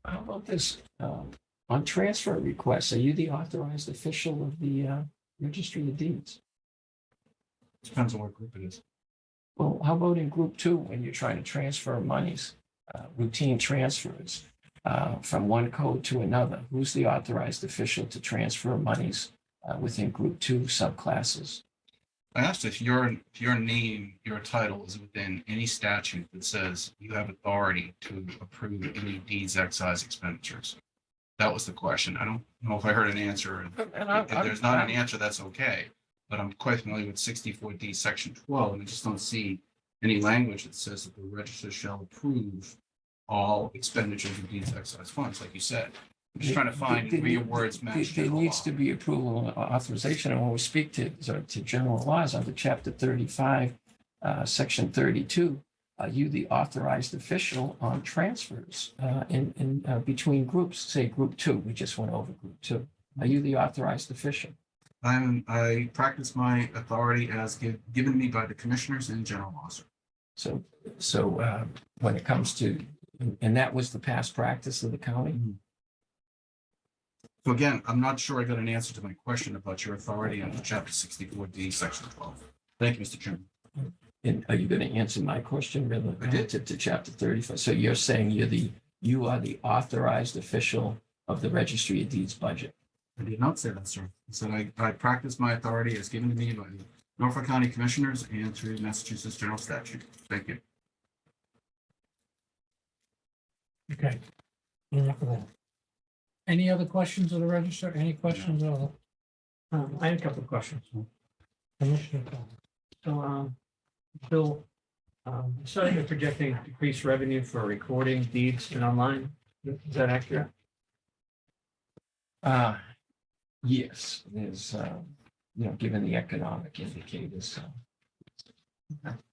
How about this? On transfer requests, are you the authorized official of the registry of deeds? Depends on what group it is. Well, how about in group 2, when you're trying to transfer monies, routine transfers from one code to another? Who's the authorized official to transfer monies within group 2 subclasses? I asked if your name, your title is within any statute that says you have authority to approve any deeds excise expenditures. That was the question. I don't know if I heard an answer. If there's not an answer, that's okay. But I'm quite familiar with 64D section 12, and I just don't see any language that says that the register shall approve all expenditures of deeds excise funds, like you said. I'm just trying to find where your words match. There needs to be approval and authorization, and when we speak to general laws under chapter 35, section 32, are you the authorized official on transfers in between groups? Say group 2, we just went over group 2. Are you the authorized official? I practice my authority as given me by the commissioners and general officer. So when it comes to, and that was the past practice of the county? So again, I'm not sure I got an answer to my question about your authority under chapter 64D, section 12. Thank you, Mr. Chairman. And are you going to answer my question relative to chapter 35? So you're saying you are the authorized official of the registry of deeds budget? I did not say that, sir. I said I practice my authority as given to me by the Norfolk County Commissioners and through Massachusetts General Statute. Thank you. Okay. Enough of that. Any other questions of the register? Any questions of the I have a couple of questions. Commissioner? So, Bill, so you're projecting decreased revenue for recording deeds and online. Is that accurate? Yes, there's, given the economic indicators,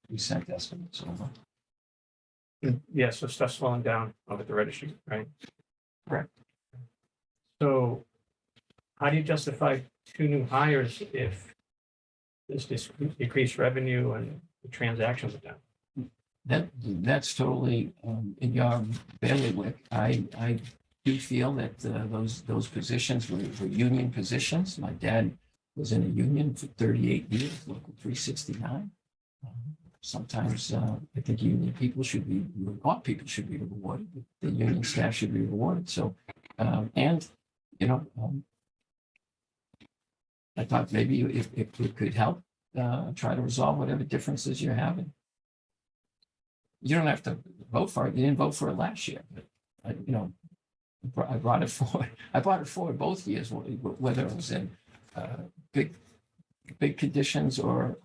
we sent estimates over. Yeah, so stuff's slowing down over at the registry, right? Correct. So how do you justify 2 new hires if there's this decreased revenue and the transactions are down? That's totally in your bailiwick. I do feel that those positions were union positions. My dad was in a union for 38 years, local 369. Sometimes I think union people should be, all people should be rewarded. The union staff should be rewarded. So, I thought maybe if it could help, try to resolve whatever differences you're having. You don't have to vote for it. You didn't vote for it last year, but I brought it forward. I brought it forward both years, whether it was in big conditions or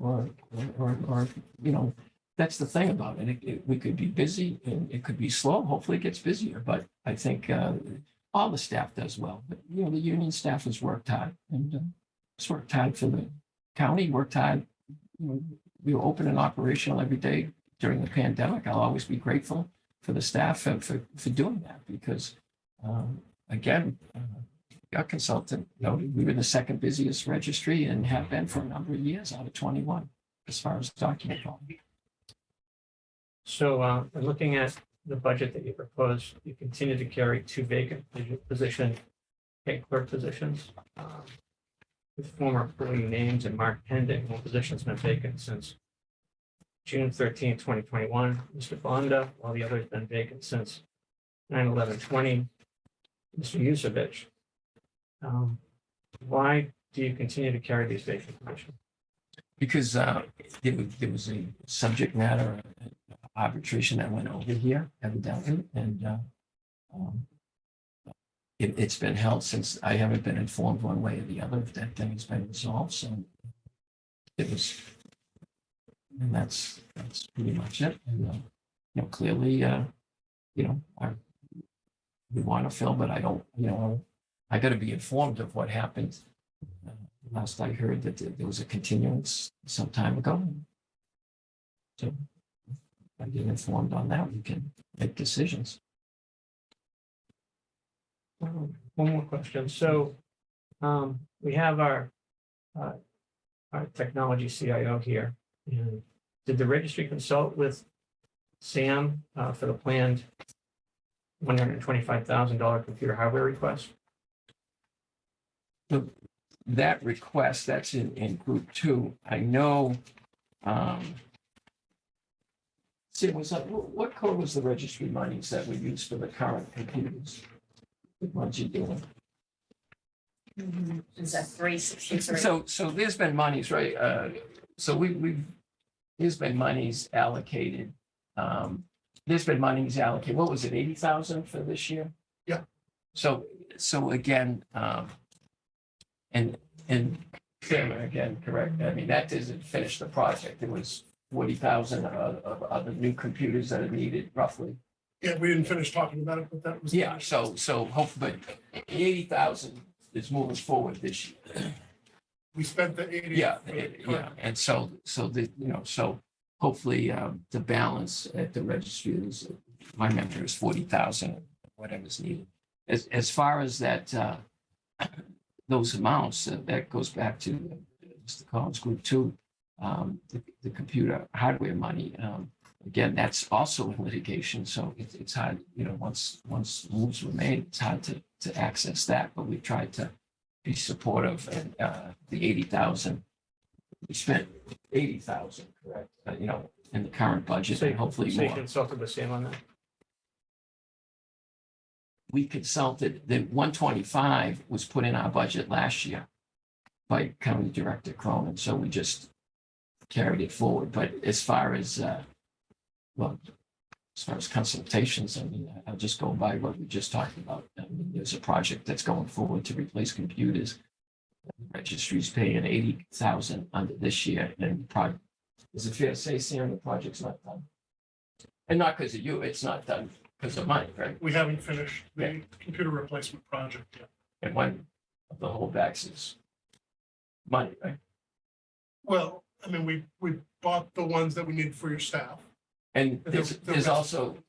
that's the thing about it. We could be busy and it could be slow. Hopefully it gets busier, but I think all the staff does well. But the union staff has worked hard and it's worked hard for the county. Worked hard. We were open and operational every day during the pandemic. I'll always be grateful for the staff for doing that because. Again, our consultant noted we were the second busiest registry and have been for a number of years out of 21 as far as document volume. So looking at the budget that you proposed, you continue to carry 2 vacant clerk positions. With former employee names and Mark pending, one position's been vacant since June 13, 2021. Mr. Bonda, while the other has been vacant since 9/11/20. Mr. Yusevich, why do you continue to carry these vacant positions? Because there was a subject matter arbitration that went over here, evidently, and it's been held since I haven't been informed one way or the other if that thing has been resolved. So it was, and that's pretty much it. And clearly, we want to fill, but I don't, I got to be informed of what happened. Last I heard that there was a continuance some time ago. So get informed on that, we can make decisions. One more question. So we have our technology CIO here. And did the registry consult with Sam for the planned $125,000 computer hardware request? That request, that's in group two. I know, Sid, what code was the registry monies that we use for the current computers? The ones you're doing? Is that 363? So there's been monies, right? There's been monies allocated. There's been monies allocated. What was it, 80,000 for this year? Yeah. So again, and Sam, again, correct. I mean, that doesn't finish the project. It was 40,000 of other new computers that are needed roughly. Yeah, we didn't finish talking about it, but that was. Yeah, so hopefully, but 80,000 is moving forward this year. We spent the 80. Yeah, for the yeah, current. and so hopefully, the balance at the registry is, my memory is 40,000, whatever's needed. As far as that, those amounts, that goes back to Mr. Collins Group Two, the computer hardware money. Again, that's also in litigation, so it's hard, once moves were made, it's hard to access that, but we tried to be supportive, and the 80,000, we spent 80,000, correct? In the current budget, and hopefully So you more. consulted with Sam on that? We consulted, the 125 was put in our budget last year by County Director Cronin, so we just carried it forward. But as far as consultations, I mean, I'll just go by what we just talked about. I mean, there's a project that's going forward to replace computers. The registry's paying 80,000 under this year, and is it fair to say, Sam, the project's not done? And not because of you, it's not done because of money, right? We haven't finished Yeah. the computer replacement project yet. And one of the holdbacks is money, right? Well, I mean, we bought the ones that we need for your staff. And The- there's the- also,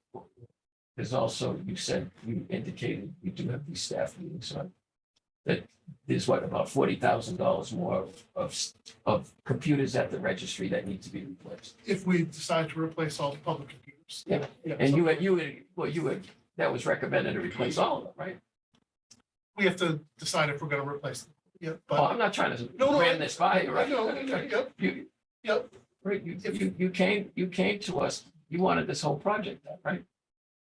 you indicated we do have these staff meetings, so that there's about $40,000 more of computers at the registry that need to be replaced. If we decide to replace all the public computers. Yeah. Yeah, And so you had, that was recommended to replace all of them, right? we have to decide if we're gonna replace them. Yeah, Well, I'm but. not trying to No, ram this by you, I right? know, yep, You, yep. right, you came to us, you wanted this whole project done,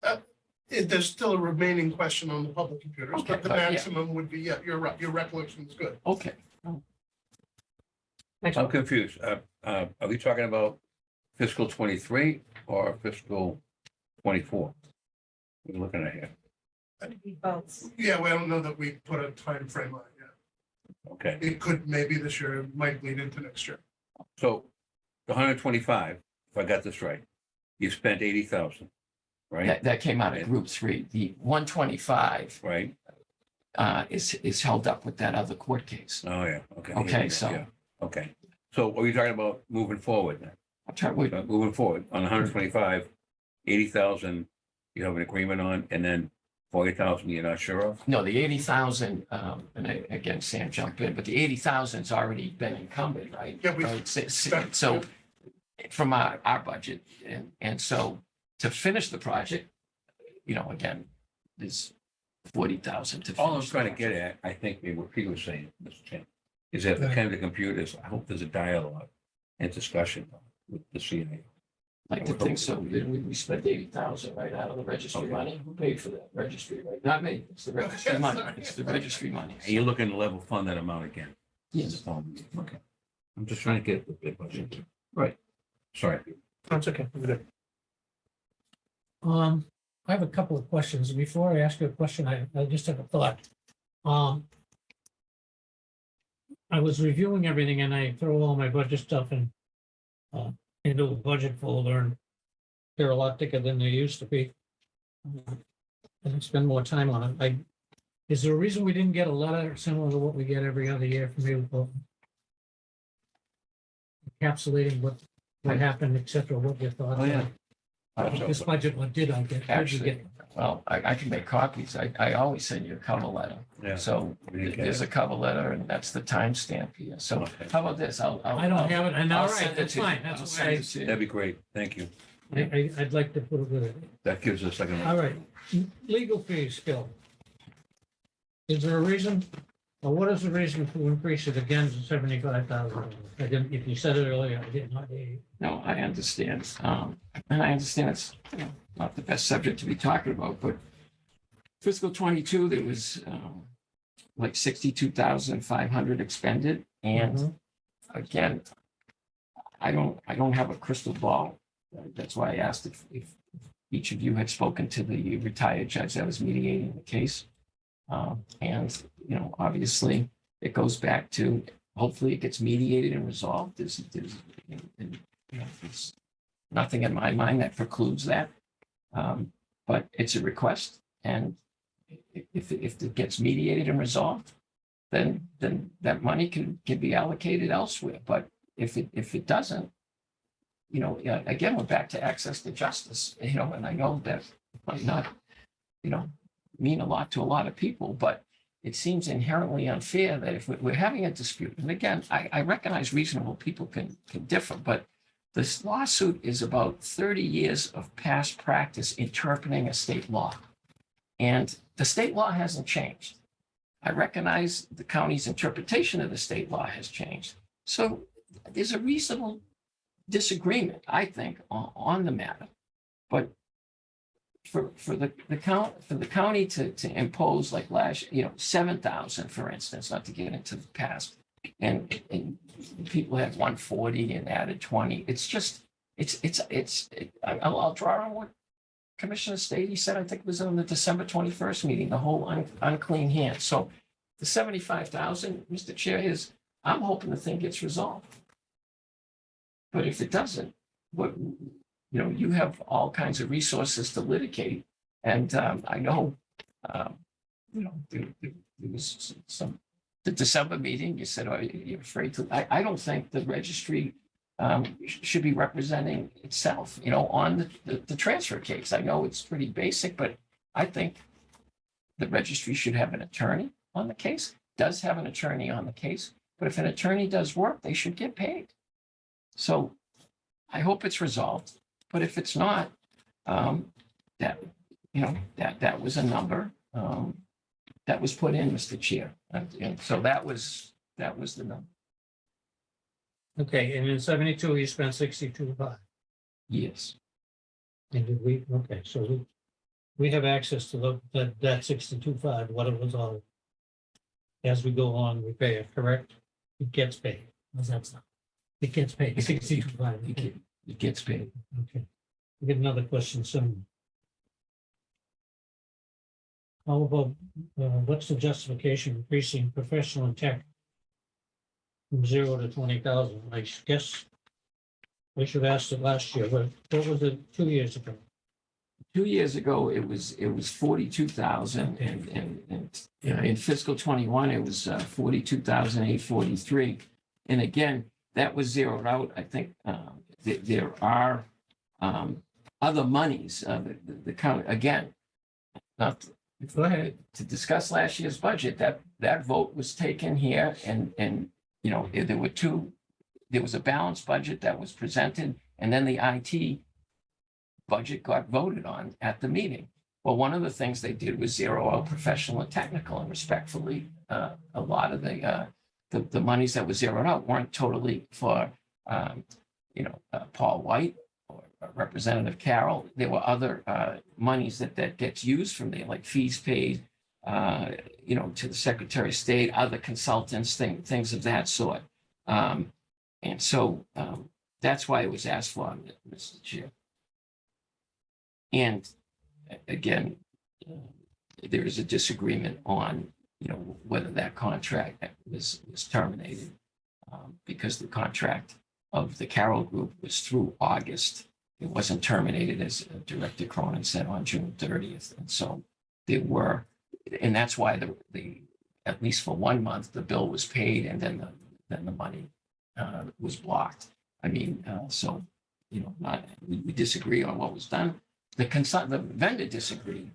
right? There's still a remaining question on the public computers, Okay, but the but yeah. maximum would be, yeah, you're right, your recollection is good. Okay. Thanks. I'm confused. Are we talking about fiscal 23 or fiscal 24? What are we looking at here? Both. Yeah, we don't know that we put a time frame on it yet. Okay, It could maybe this year, it might bleed into next year. so the 125, if I got this right, you spent 80,000, right? That came out of group three. The 125 Right? is held up with that other court case. Oh, yeah, okay. Okay, so- Yeah, okay. So are you talking about moving forward then? I'm trying, wait, Moving forward, on 125, 80,000 you have an agreement on, and then 40,000 you're not sure of? no, the 80,000, again, Sam jumped in, but the 80,000's already been encumbered, right? Yeah, we- Right, so from our budget, and so to finish the project, again, there's 40,000 to finish. All I'm the trying to project. get at, I think maybe what Peter was saying, Mr. Chairman, is that the kind of computers, I hope there's a dialogue and discussion with the CIA. Like to think so. We spent 80,000 right out of the registry money. Who paid for that registry, right? Not me. It's the registry money. It's the registry money. And you're looking to level fund that amount again? Yes. Okay. I'm just trying to get the big budget. Right. Sorry. That's okay. We're good. I have a couple of questions. Before I ask you a question, I just have a thought. I was reviewing everything and I throw all my budget stuff into a budget folder, and they're a lot thicker than they used to be. And I spend more time on it. Is there a reason we didn't get a letter similar to what we get every other year from you? Encapsulating what happened, et cetera, what your thoughts Oh, yeah. are? This budget, what did I get? Where'd you Actually, get? well, I can make copies. I always send you a cover letter. Yeah. So We didn't get there's it. a cover letter and that's the timestamp here. So Okay. how about this? I don't have it, and all I'll right, send it that's to you. fine, I'll that's send why it to you. That'd be great. Thank you. I'd like to put it with it. That gives us like All a, right, legal fees, Bill. Is there a reason, or what is the reason to increase it again to 75,000? I didn't, if you said it earlier, I did not hear you. No, I understand. And I understand it's not the best subject to be talking about, but fiscal 22, there was like 62,500 expended. And Mhm. again, I don't have a crystal ball. That's why I asked if each of you had spoken to the retired judge that was mediating the case. And, obviously it goes back to, hopefully it gets mediated and resolved. There's nothing in my mind that precludes that. But it's a request, and if it gets mediated and resolved, then that money can be allocated elsewhere. But if it doesn't, again, we're back to access to justice, and I know that might not, mean a lot to a lot of people, but it seems inherently unfair that if we're having a dispute, and again, I recognize reasonable people can differ, but this lawsuit is about 30 years of past practice interpreting a state law. And the state law hasn't changed. I recognize the county's interpretation of the state law has changed. So there's a reasonable disagreement, I think, on the matter. But for the county to impose like last, 7,000, for instance, not to get into the past, and people had 140 and added 20. It's just, I'll draw on what Commissioner Stady said, I think it was on the December 21st meeting, the whole unclean hand. So the 75,000, Mr. Chair, I'm hoping the thing gets resolved. But if it doesn't, you have all kinds of resources to litigate. And I know, there was the December meeting, you said, oh, you're afraid to, I don't think the registry should be representing itself, on the transfer case. I know it's pretty basic, but I think the registry should have an attorney on the case, does have an attorney on the case, but if an attorney does work, they should get paid. So I hope it's resolved, but if it's not, that was a number that was put in, Mr. Chair. And so that was the number. Okay, and in 72, you spent 62.5. Yes. And did we, okay, so we have access to that 62.5, what it was all. As we go along, we pay it, correct? It gets paid. How's that sound? It gets paid, 62.5. It gets paid. Okay. We get another question soon. How about, what's the justification increasing professional and tech from 0 to 20,000? I guess we should have asked it last year, but what was it 2 years ago? 2 years ago, it was 42,000, and in fiscal 21, it was 42,843. And again, that was zeroed out. I think there are other monies. The county, again, not Go ahead. to discuss last year's budget. That vote was taken here, and there was a balanced budget that was presented, and then the IT budget got voted on at the meeting. Well, one of the things they did was zero out professional and technical, and respectfully, a lot of the monies that were zeroed out weren't totally for, Paul White or Representative Carroll. There were other monies that gets used from there, like fees paid, to the Secretary of State, other consultants, things of that sort. And so that's why it was asked for, Mr. Chair. And again, there is a disagreement on, whether that contract was terminated, because the contract of the Carroll Group was through August. It wasn't terminated, as Director Cronin said, on June 30th. And so there were, and that's why the at least for 1 month, the bill was paid, and then the money was blocked. I mean, so we disagree on what was done. The vendor disagreed,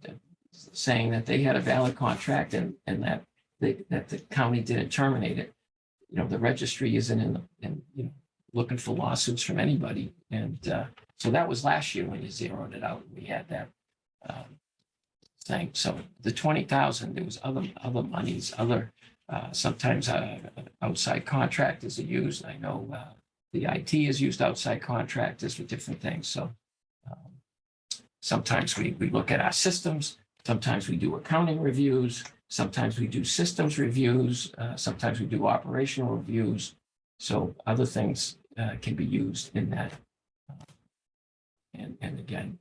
saying that they had a valid contract and that the county didn't terminate it. The registry isn't looking for lawsuits from anybody. And so that was last year when you zeroed it out. We had that thing. So the 20,000, there was other monies, sometimes outside contractors are used. I know the IT has used outside contractors for different things. So sometimes we look at our systems. Sometimes we do accounting reviews. Sometimes we do systems reviews. Sometimes we do operational reviews. So other things can be used in that. And again,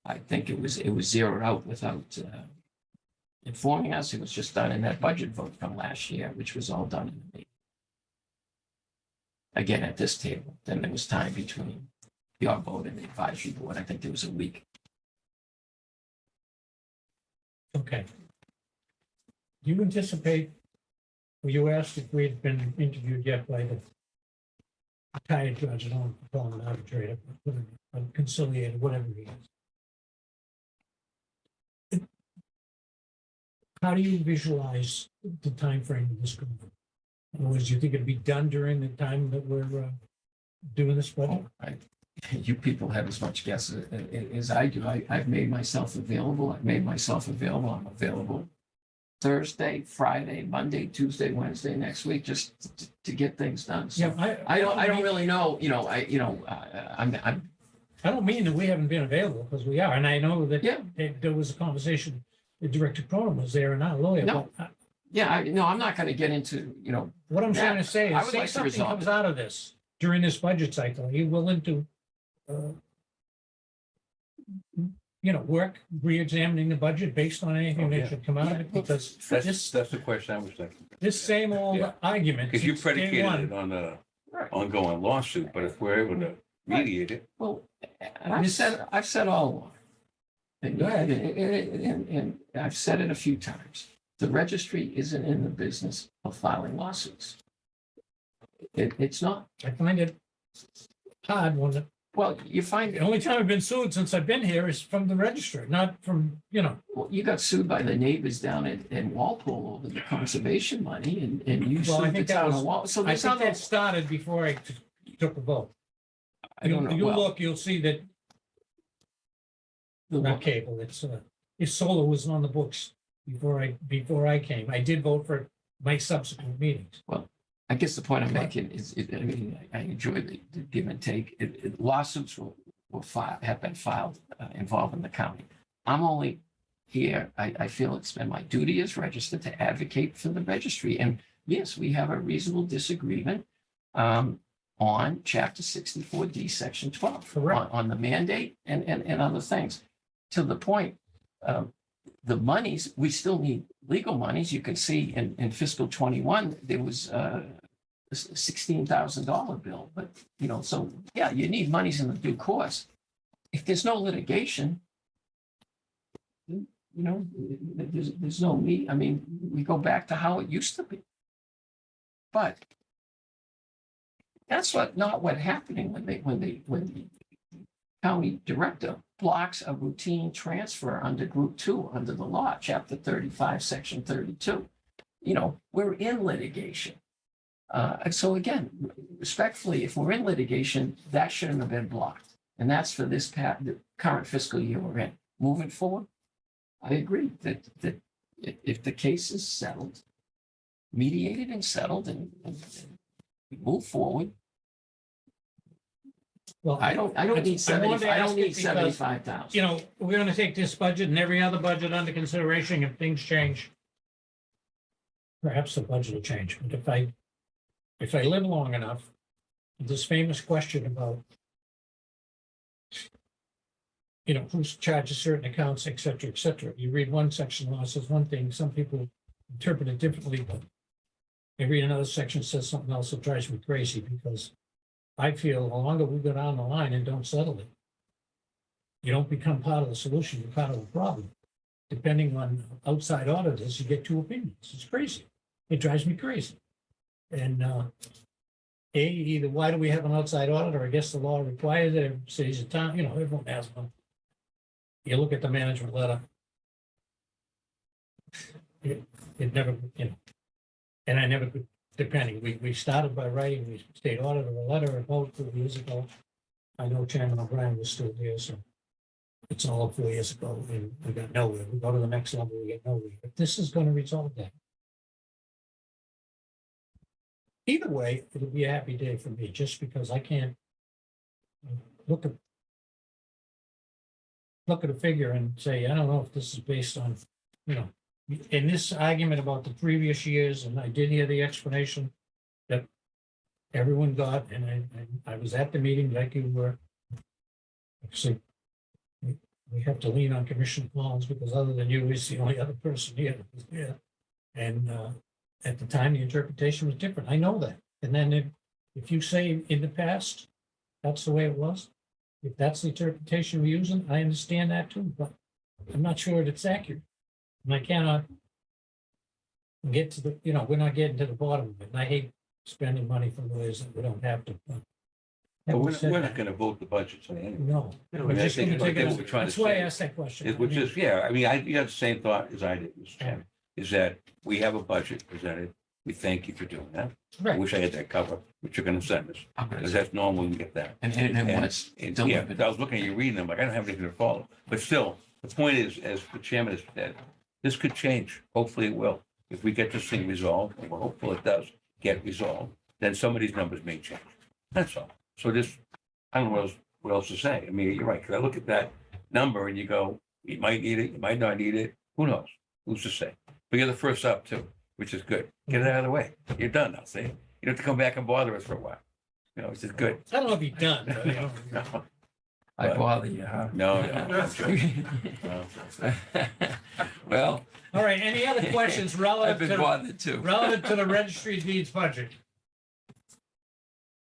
I think it was zeroed out without informing us. It was just done in that budget vote from last year, which was all done in the meeting. Again, at this table, then there was time between your vote and the advisory board. I think there was a week. Okay. Do you anticipate, were you asked if we had been interviewed yet by the retired judge, I don't want to call him an arbitrator, but a conciliator, whatever he is. How do you visualize the timeframe of this going? In other words, do you think it'd be done during the time that we're doing this budget? You people have as much guess as I do. I've made myself available. I'm available Thursday, Friday, Monday, Tuesday, Wednesday next week, just to get things done. So Yeah, I don't really know. I'm I don't mean that we haven't been available, because we are, and I know that Yeah. there was a conversation, the Director Cronin was there and our lawyer. No. But I'm not going to get into what I'm trying to say I is, would say like to something resolve comes it. out of this during this budget cycle, are you willing to, work re-examining the budget based on anything Oh, that yeah. should come out of it? Because That's the question I was thinking. this same old Yeah. argument. Because you since day predicated one, it on the Right. ongoing lawsuit, but if we're able to mediate it, Well, and I've said all along, and, Go ahead. and I've said it a few times. The registry isn't in the business of filing lawsuits. It's not. I find it hard when Well, you the find only time I've been sued since I've been here is from the registrar, not from, well, you got sued by the neighbors down in Walpole over the conservation money, and you Well, I sued the think that town was- of Walpole. So I there's think other. that started before I took the vote. I don't know. You Well, look, you'll see that, not cable, it's solar was on the books before I came. I did vote for my subsequent meetings. I guess the point I'm making is, I enjoy the give and take. Lawsuits have been filed involving the county. I'm only here, I feel it's been my duty as registered to advocate for the registry. And yes, we have a reasonable disagreement on Chapter 64D, Section 12. Correct. On the mandate and other things. To the point, the monies, we still need legal monies. You can see in fiscal 21, there was a $16,000 bill. But, so yeah, you need monies in the due course. If there's no litigation, there's no need. I mean, we go back to how it used to be. But that's not what happening when the county director blocks a routine transfer under Group 2 under the law, Chapter 35, Section 32. We're in litigation. And so again, respectfully, if we're in litigation, that shouldn't have been blocked. And that's for the current fiscal year we're in. Moving forward, I agree that if the case is settled, mediated and settled, and we move forward, Well, I don't need I wanted to ask it because, 75,000. we're gonna take this budget and every other budget under consideration. If things change, perhaps the budget will change. But if I live long enough, this famous question about, who's charges certain accounts, et cetera, et cetera. You read one section law says one thing, some people interpret it differently, but you read another section says something else that drives me crazy, because I feel the longer we go down the line and don't settle it, you don't become part of the solution, you're part of the problem. Depending on outside auditors, you get two opinions. It's crazy. It drives me crazy. And either why do we have an outside auditor? I guess the law requires it, every city's a town, you know, everyone has one. You look at the management letter. It never, you know, and I never could, depending, we started by writing the state auditor a letter about 4 years ago. I know Chairman O'Brien was still here, so it's all 4 years ago, and we got nowhere. We go to the next level, we get nowhere. But this is gonna resolve that. Either way, it'll be a happy day for me, just because I can't look at a figure and say, I don't know if this is based on, you know, in this argument about the previous years, and I did hear the explanation that everyone got, and I was at the meeting like you were. Actually, we have to lean on Commissioner Collins, because other than you, he's the only other person here that was there. And at the time, the interpretation was different. I know that. And then if you say in the past, that's the way it was, if that's the interpretation we're using, I understand that too, but I'm not sure that it's accurate. And I cannot get to the, you know, we're not getting to the bottom of it. And I hate spending money for lawyers that we don't have to. But But having we're said not that, gonna vote the budget today anyway. no. I We're mean, I just think gonna like take that's it. what we're trying to That's why I say. asked that question. It was just, yeah, I mean, you had the same thought as I did, Mr. Chairman, is that we have a budget presented. We thank you for doing that. I Right. wish I had that cover, which you're gonna send us, because that's normal, we get that. And it And was yeah, delivered. I was looking at you reading them, like, I don't have anything to follow. But still, the point is, as the chairman has said, this could change. Hopefully it will. If we get this thing resolved, and we're hopeful it does get resolved, then some of these numbers may change. That's all. So this, I don't know what else to say. I mean, you're right, because I look at that number and you go, you might need it, you might not need it. Who knows? Who's to say? But you're the first up too, which is good. Get it out of the way. You're done now, see? You don't have to come back and bother us for a while. You know, which is good. I don't know if he's done, but, you know. No, I But- bother you, huh? no, no. Well, All right, any other questions I've relative been to, bothered too. relative to the registry of deeds budget?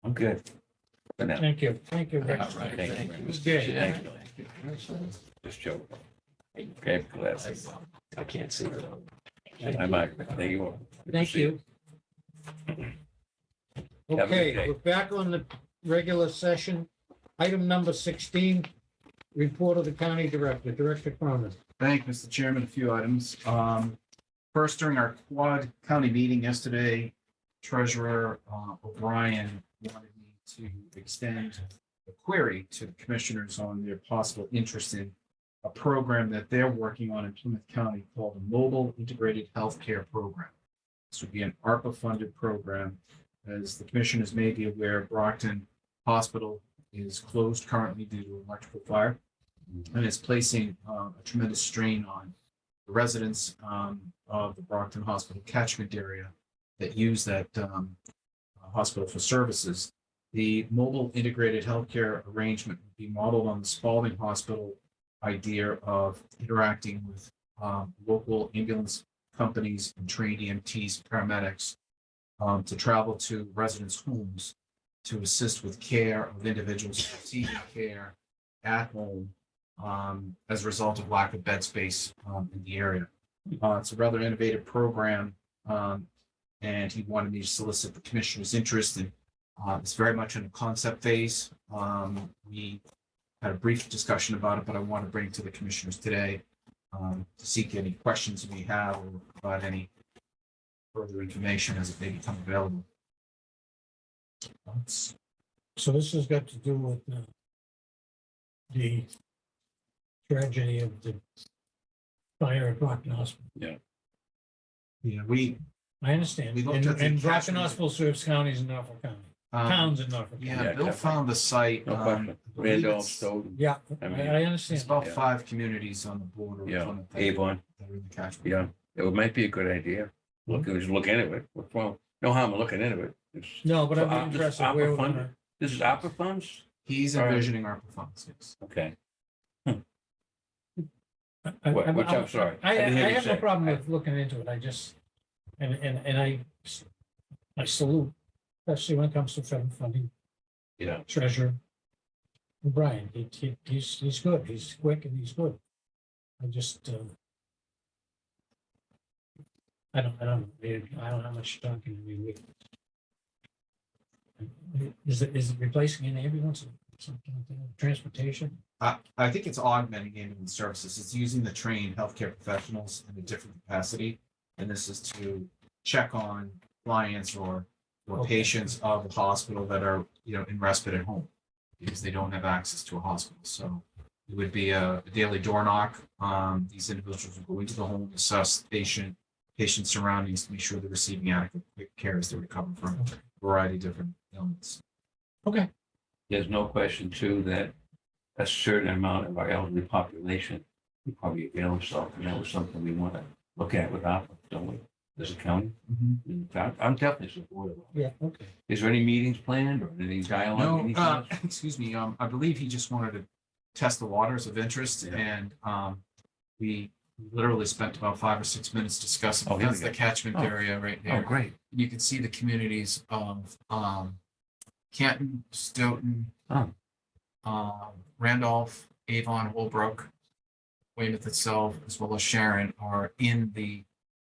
I'm good. For now. Thank you, Rick. All right, Thank you. thank you, Mr. Okay. Chair. Thank Just joking. Okay, glad. I can't see it. I might. Thank you. Thank you. Have a good Okay, day. we're back on the regular session. Item number 16, report of the county director, Director Cronin. Thank you, Mr. Chairman. A few items. First, during our quad county meeting yesterday, Treasurer O'Brien wanted me to extend a query to the commissioners on their possible interest in a program that they're working on in Plymouth County called a Mobile Integrated Healthcare Program. This would be an ARPA-funded program. As the commissioners may be aware, Brockton Hospital is closed currently due to electrical fire, and it's placing a tremendous strain on the residents of the Brockton Hospital catchment area that use that hospital for services. The mobile integrated healthcare arrangement would be modeled on the Spalding Hospital idea of interacting with local ambulance companies and trained EMTs, paramedics to travel to residents' homes to assist with care of individuals receiving care at home as a result of lack of bed space in the area. It's a rather innovative program, and he wanted me to solicit the commissioner's interest in. It's very much in a concept phase. We had a brief discussion about it, but I want to bring it to the commissioners today to seek any questions you may have or provide any further information as it may become available. So this has got to do with the tragedy of the fire at Brockton Hospital. Yeah, I understand. We looked at the And Brockton catchment- Hospital serves counties in Norfolk County, towns in Norfolk. County. Yeah, Yeah, Bill definitely. found the site. No question. I believe Randolph, it's- Stoughton, Yeah, I mean, I It's understand. about Yeah. 5 communities on the border. of yeah, Plymouth that- Avon, that are in the catchment. yeah. It might be a good idea. Just look into it. Well, no harm in looking into it. It's- No, but So, I'd be this interested ARPA where we're funded? gonna, This is opera funds? He's All right. envisioning ARPA funds, yes. Okay. I- What- which I'm sorry. I didn't hear you have no say. problem with looking into it. I just, and I salute, especially when it comes to federal funding, Yeah, Treasurer Brian. He's good. He's quick and he's good. I just, I don't know. I don't know how much talking. I mean, Is it replacing an ambulance or something like that? Transportation? I think it's augmenting ambulance services. It's using the trained healthcare professionals in a different capacity. And this is to check on clients or Okay. patients of the hospital that are, in respite at home because they don't have access to a hospital. So it would be a daily door knock. These individuals will go into the home, assess patient surroundings to make sure they're receiving adequate care as they recover from a variety of different ailments. Okay. There's no question too that a certain amount of our elderly population would probably avail themselves, and that was something we want to look at with ARPA, don't we, as a county? In fact, I'm definitely supportive of it. Yeah, okay. Is there any meetings planned or any dialogue? No, anything else? excuse me, I believe he just wanted to test the waters of interest Yeah. and, we literally spent about 5 or 6 minutes discussing, Oh, here we that's the go. catchment Oh. area right Oh, there. great. You can see the communities of, Canton, Stoughton, Oh. Randolph, Avon, Holbrook, Weymouth itself, as well as Sharon, are in the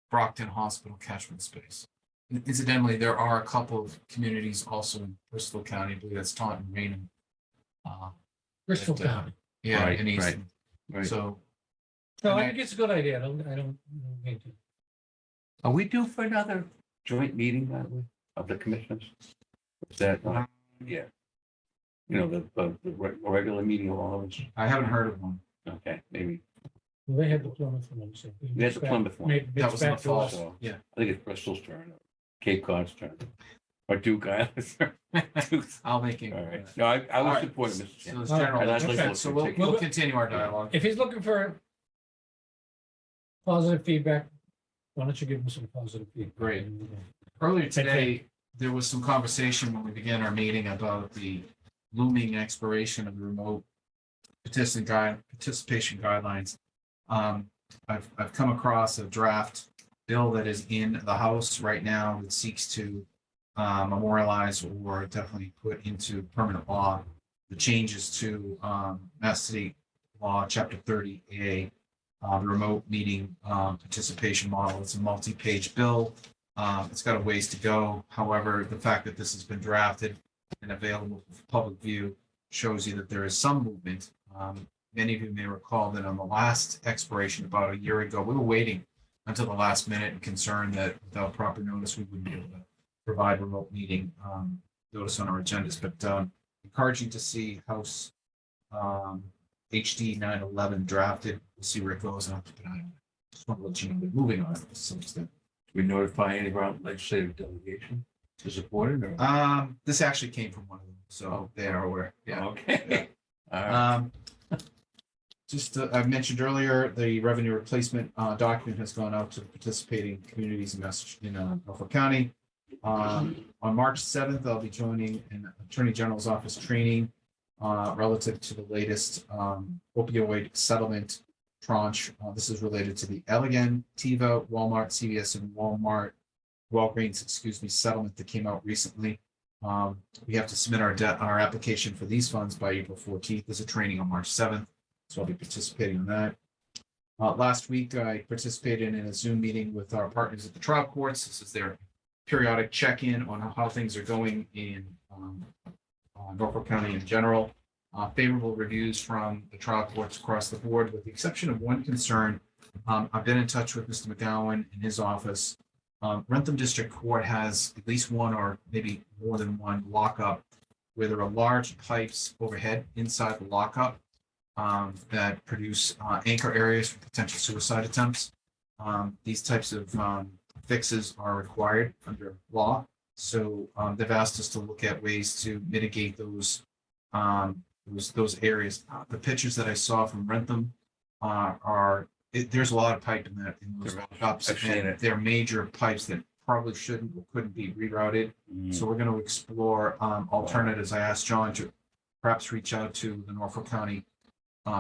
Brockton Hospital catchment space. Incidentally, there are a couple of communities also in Bristol County, I believe that's Taunton, Raynham. Bristol that, County. Yeah, Right, in right, Easton. Right. So, No, And I I- think it's a good idea. I don't mean to. Are we due for another joint meeting, by the way, of the commissioners? Is that, yeah. The regular meeting of all of us? I haven't heard of one. Okay, maybe. Well, they had the Plymouth one. So We had the Plymouth one. maybe That it's was in the back to fall. us. So Yeah. I think it's Bristol's turn, or Cape Cod's turn, or Duke Island's turn. I'll make it. All right. No, I All would right. support it, Mr. So Chairman. it's All right. general. I'd like interest. to So we'll continue. continue our dialogue. If he's looking for positive feedback, why don't you give him some positive feedback? Great. Earlier today, there was some conversation when we began our meeting about the looming expiration of the remote participation guidelines. I've come across a draft bill that is in the House right now that seeks to memorialize or definitely put into permanent law the changes to Mass State Law, Chapter 30A, the remote meeting participation model. It's a multi-page bill. It's got a ways to go. However, the fact that this has been drafted and available for public view shows you that there is some movement. Many of you may recall that on the last expiration about a year ago, we were waiting until the last minute and concerned that without proper notice, we wouldn't be able to provide remote meeting notice on our agendas. But encouraging to see House HD 911 drafted. We'll see where it goes. And I'll keep an eye on it. Just want to let you know they're moving on it to some extent. We notify any of our legislative delegation to support it, or? This actually came from one of them, so they are aware. Yeah. Okay. All right. I mentioned earlier, the revenue replacement document has gone out to participating communities in Norfolk County. On March 7th, I'll be joining an Attorney General's office training relative to the latest opioid settlement tranche. This is related to the Elegant, Teva, Walmart, CVS, and Walgreens, settlement that came out recently. We have to submit our application for these funds by April 14th. There's a training on March 7th, so I'll be participating in that. Last week, I participated in a Zoom meeting with our partners at the trial courts. This is their periodic check-in on how things are going in Norfolk County in general. Favorable reviews from the trial courts across the board, with the exception of one concern. I've been in touch with Mr. McGowan in his office. Rentham District Court has at least one or maybe more than one lockup where there are large pipes overhead inside the lockup that produce anchor areas for potential suicide attempts. These types of fixes are required under law. So they've asked us to look at ways to mitigate those areas. The pictures that I saw from Rentham there's a lot of pipe in those lockups. I've seen And it. they're major pipes that probably shouldn't or couldn't be rerouted. So we're going to explore alternatives. I asked John to perhaps reach out to the Norfolk County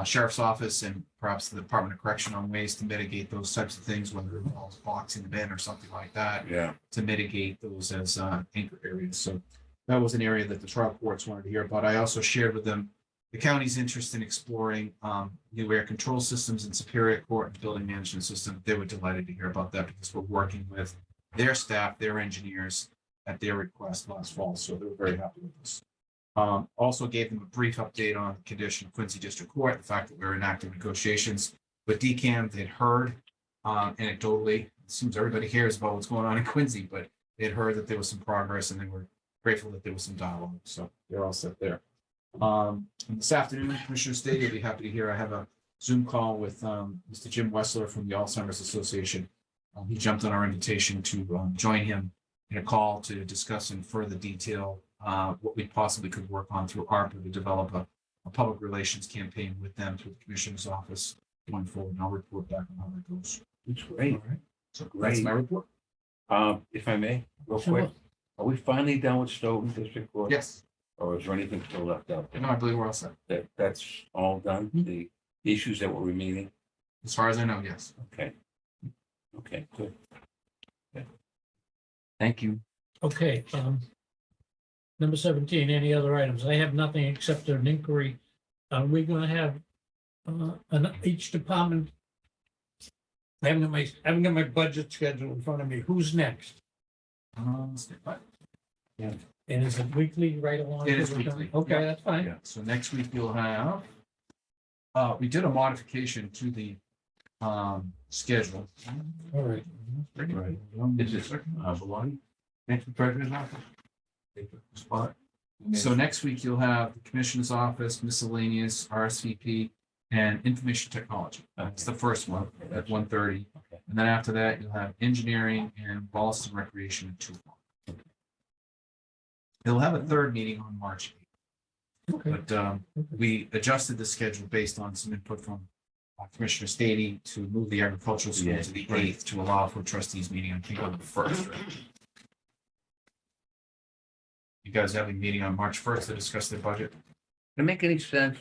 Sheriff's Office and perhaps the Department of Correction on ways to mitigate those types of things, whether it involves boxing the bin or something like that, Yeah. to mitigate those as anchor areas. So that was an area that the trial courts wanted to hear about. I also shared with them the county's interest in exploring new air control systems in Superior Court and building management system. They were delighted to hear about that because we're working with their staff, their engineers, at their request last fall, so they were very happy with this. Also gave them a brief update on the condition of Quincy District Court, the fact that we're in active negotiations with DCAM. They'd heard anecdotally, it seems everybody hears about what's going on in Quincy, but they'd heard that there was some progress and they were grateful that there was some dialogue, so they're all set there. And this afternoon, Commissioner State, you'll be happy to hear I have a Zoom call with Mr. Jim Wessler from the Alzheimer's Association. He jumped on our invitation to join him in a call to discuss in further detail what we possibly could work on through ARPA to develop a public relations campaign with them through the Commissioner's office going forward. And I'll report back on how that goes. It's great. All right. So Great. that's my report. If I may, real Sure. quick, are we finally done with Stoughton District Court? Yes. Or is there anything still left out? No, I believe we're all set. That's all done, the issues that were remaining? As far as I know, yes. Okay. Okay, good. Okay. Thank you. Okay, number 17, any other items? I have nothing except an inquiry. Are we gonna have, each department? I haven't got my budget schedule in front of me. Who's next? Stand by. And is it weekly right along? It is weekly. Okay, Yeah. that's fine. Yeah, so next week you'll have, we did a modification to the schedule. All right. Right. Is this Belong? Next to the treasurer's office? Take the spot. So next week you'll have the Commissioner's Office, miscellaneous, RSVP, and information technology. That's the first one at 1:30. Okay. And then after that, you'll have engineering and Boston Recreation at 2:00. They'll have a third meeting on March 8th. Okay. But we adjusted the schedule based on some input from Commissioner Stady to move the agricultural school Yeah, to the right. 8th to allow for a trustees meeting, I think on the 1st. You guys have a meeting on March 1st to discuss the budget? Does it make any sense,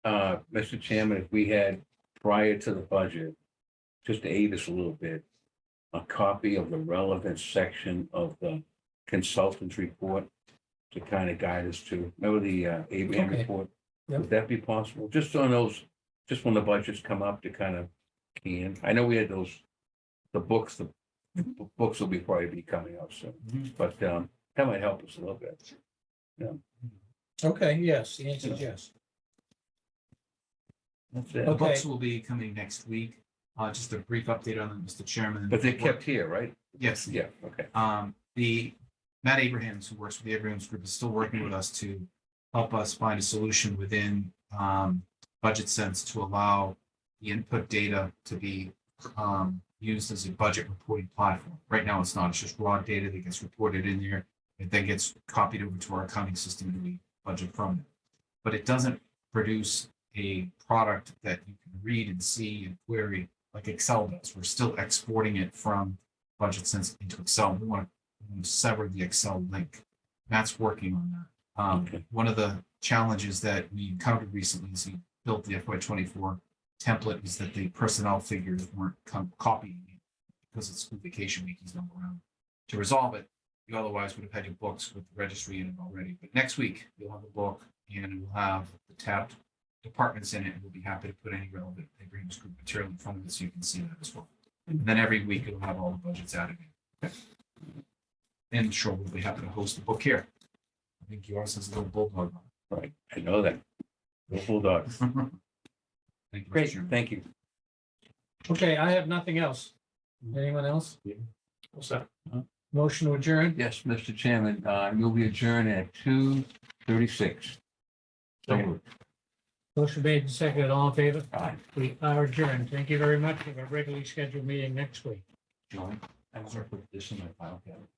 Mr. Chairman, if we had prior to the budget, just to aid us a little bit, a copy of the relevant section of the consultant's report to kind of guide us to, remember the Abraham Okay. report? Yep. Would that be possible? Just on those, just when the budgets come up to kind of key in. I know we had those, the books will be probably be coming out soon, but that might help us a little bit. Okay, yes, the answer is yes. That's it. The Okay. books will be coming next week. Just a brief update on them, Mr. Chairman. But they're kept here, right? Yes. Yeah, okay. The Matt Abrahams, who works with the Abrahams Group, is still working with us to help us find a solution within Budget Sense to allow the input data to be used as a budget reporting platform. Right now, it's not. It's just raw data that gets reported in there. It then gets copied over to our accounting system and we budget from it. But it doesn't produce a product that you can read and see and query like Excel does. We're still exporting it from Budget Sense into Excel. We want to sever the Excel link. Matt's working on that. Okay. One of the challenges that we encountered recently as he built the FY24 template is that the personnel figures weren't copying it because it's school vacation week. He's not around to resolve it. You otherwise would have had your books with the registry in it already. But next week you'll have a book and it will have the tabbed departments in it, and we'll be happy to put any relevant Abrahams Group material in front of it so you can see that as well. And then every week it'll have all the budgets added in. Okay. And sure, we'll be happy to host the book here. I think yours has a little bulldog on Right, I know that. Little bulldogs. it. Thank you, Mr. Great, Chairman. thank you. Okay, I have nothing else. Anyone else? What's that? Motion to adjourn? Yes, Mr. Chairman, you'll be adjourned at 2:36. So moved. Motion made and seconded. All in favor? Aye. We are adjourned. Thank you very much. We have a regularly scheduled meeting next week. John, I'm going to put this in my file cabinet.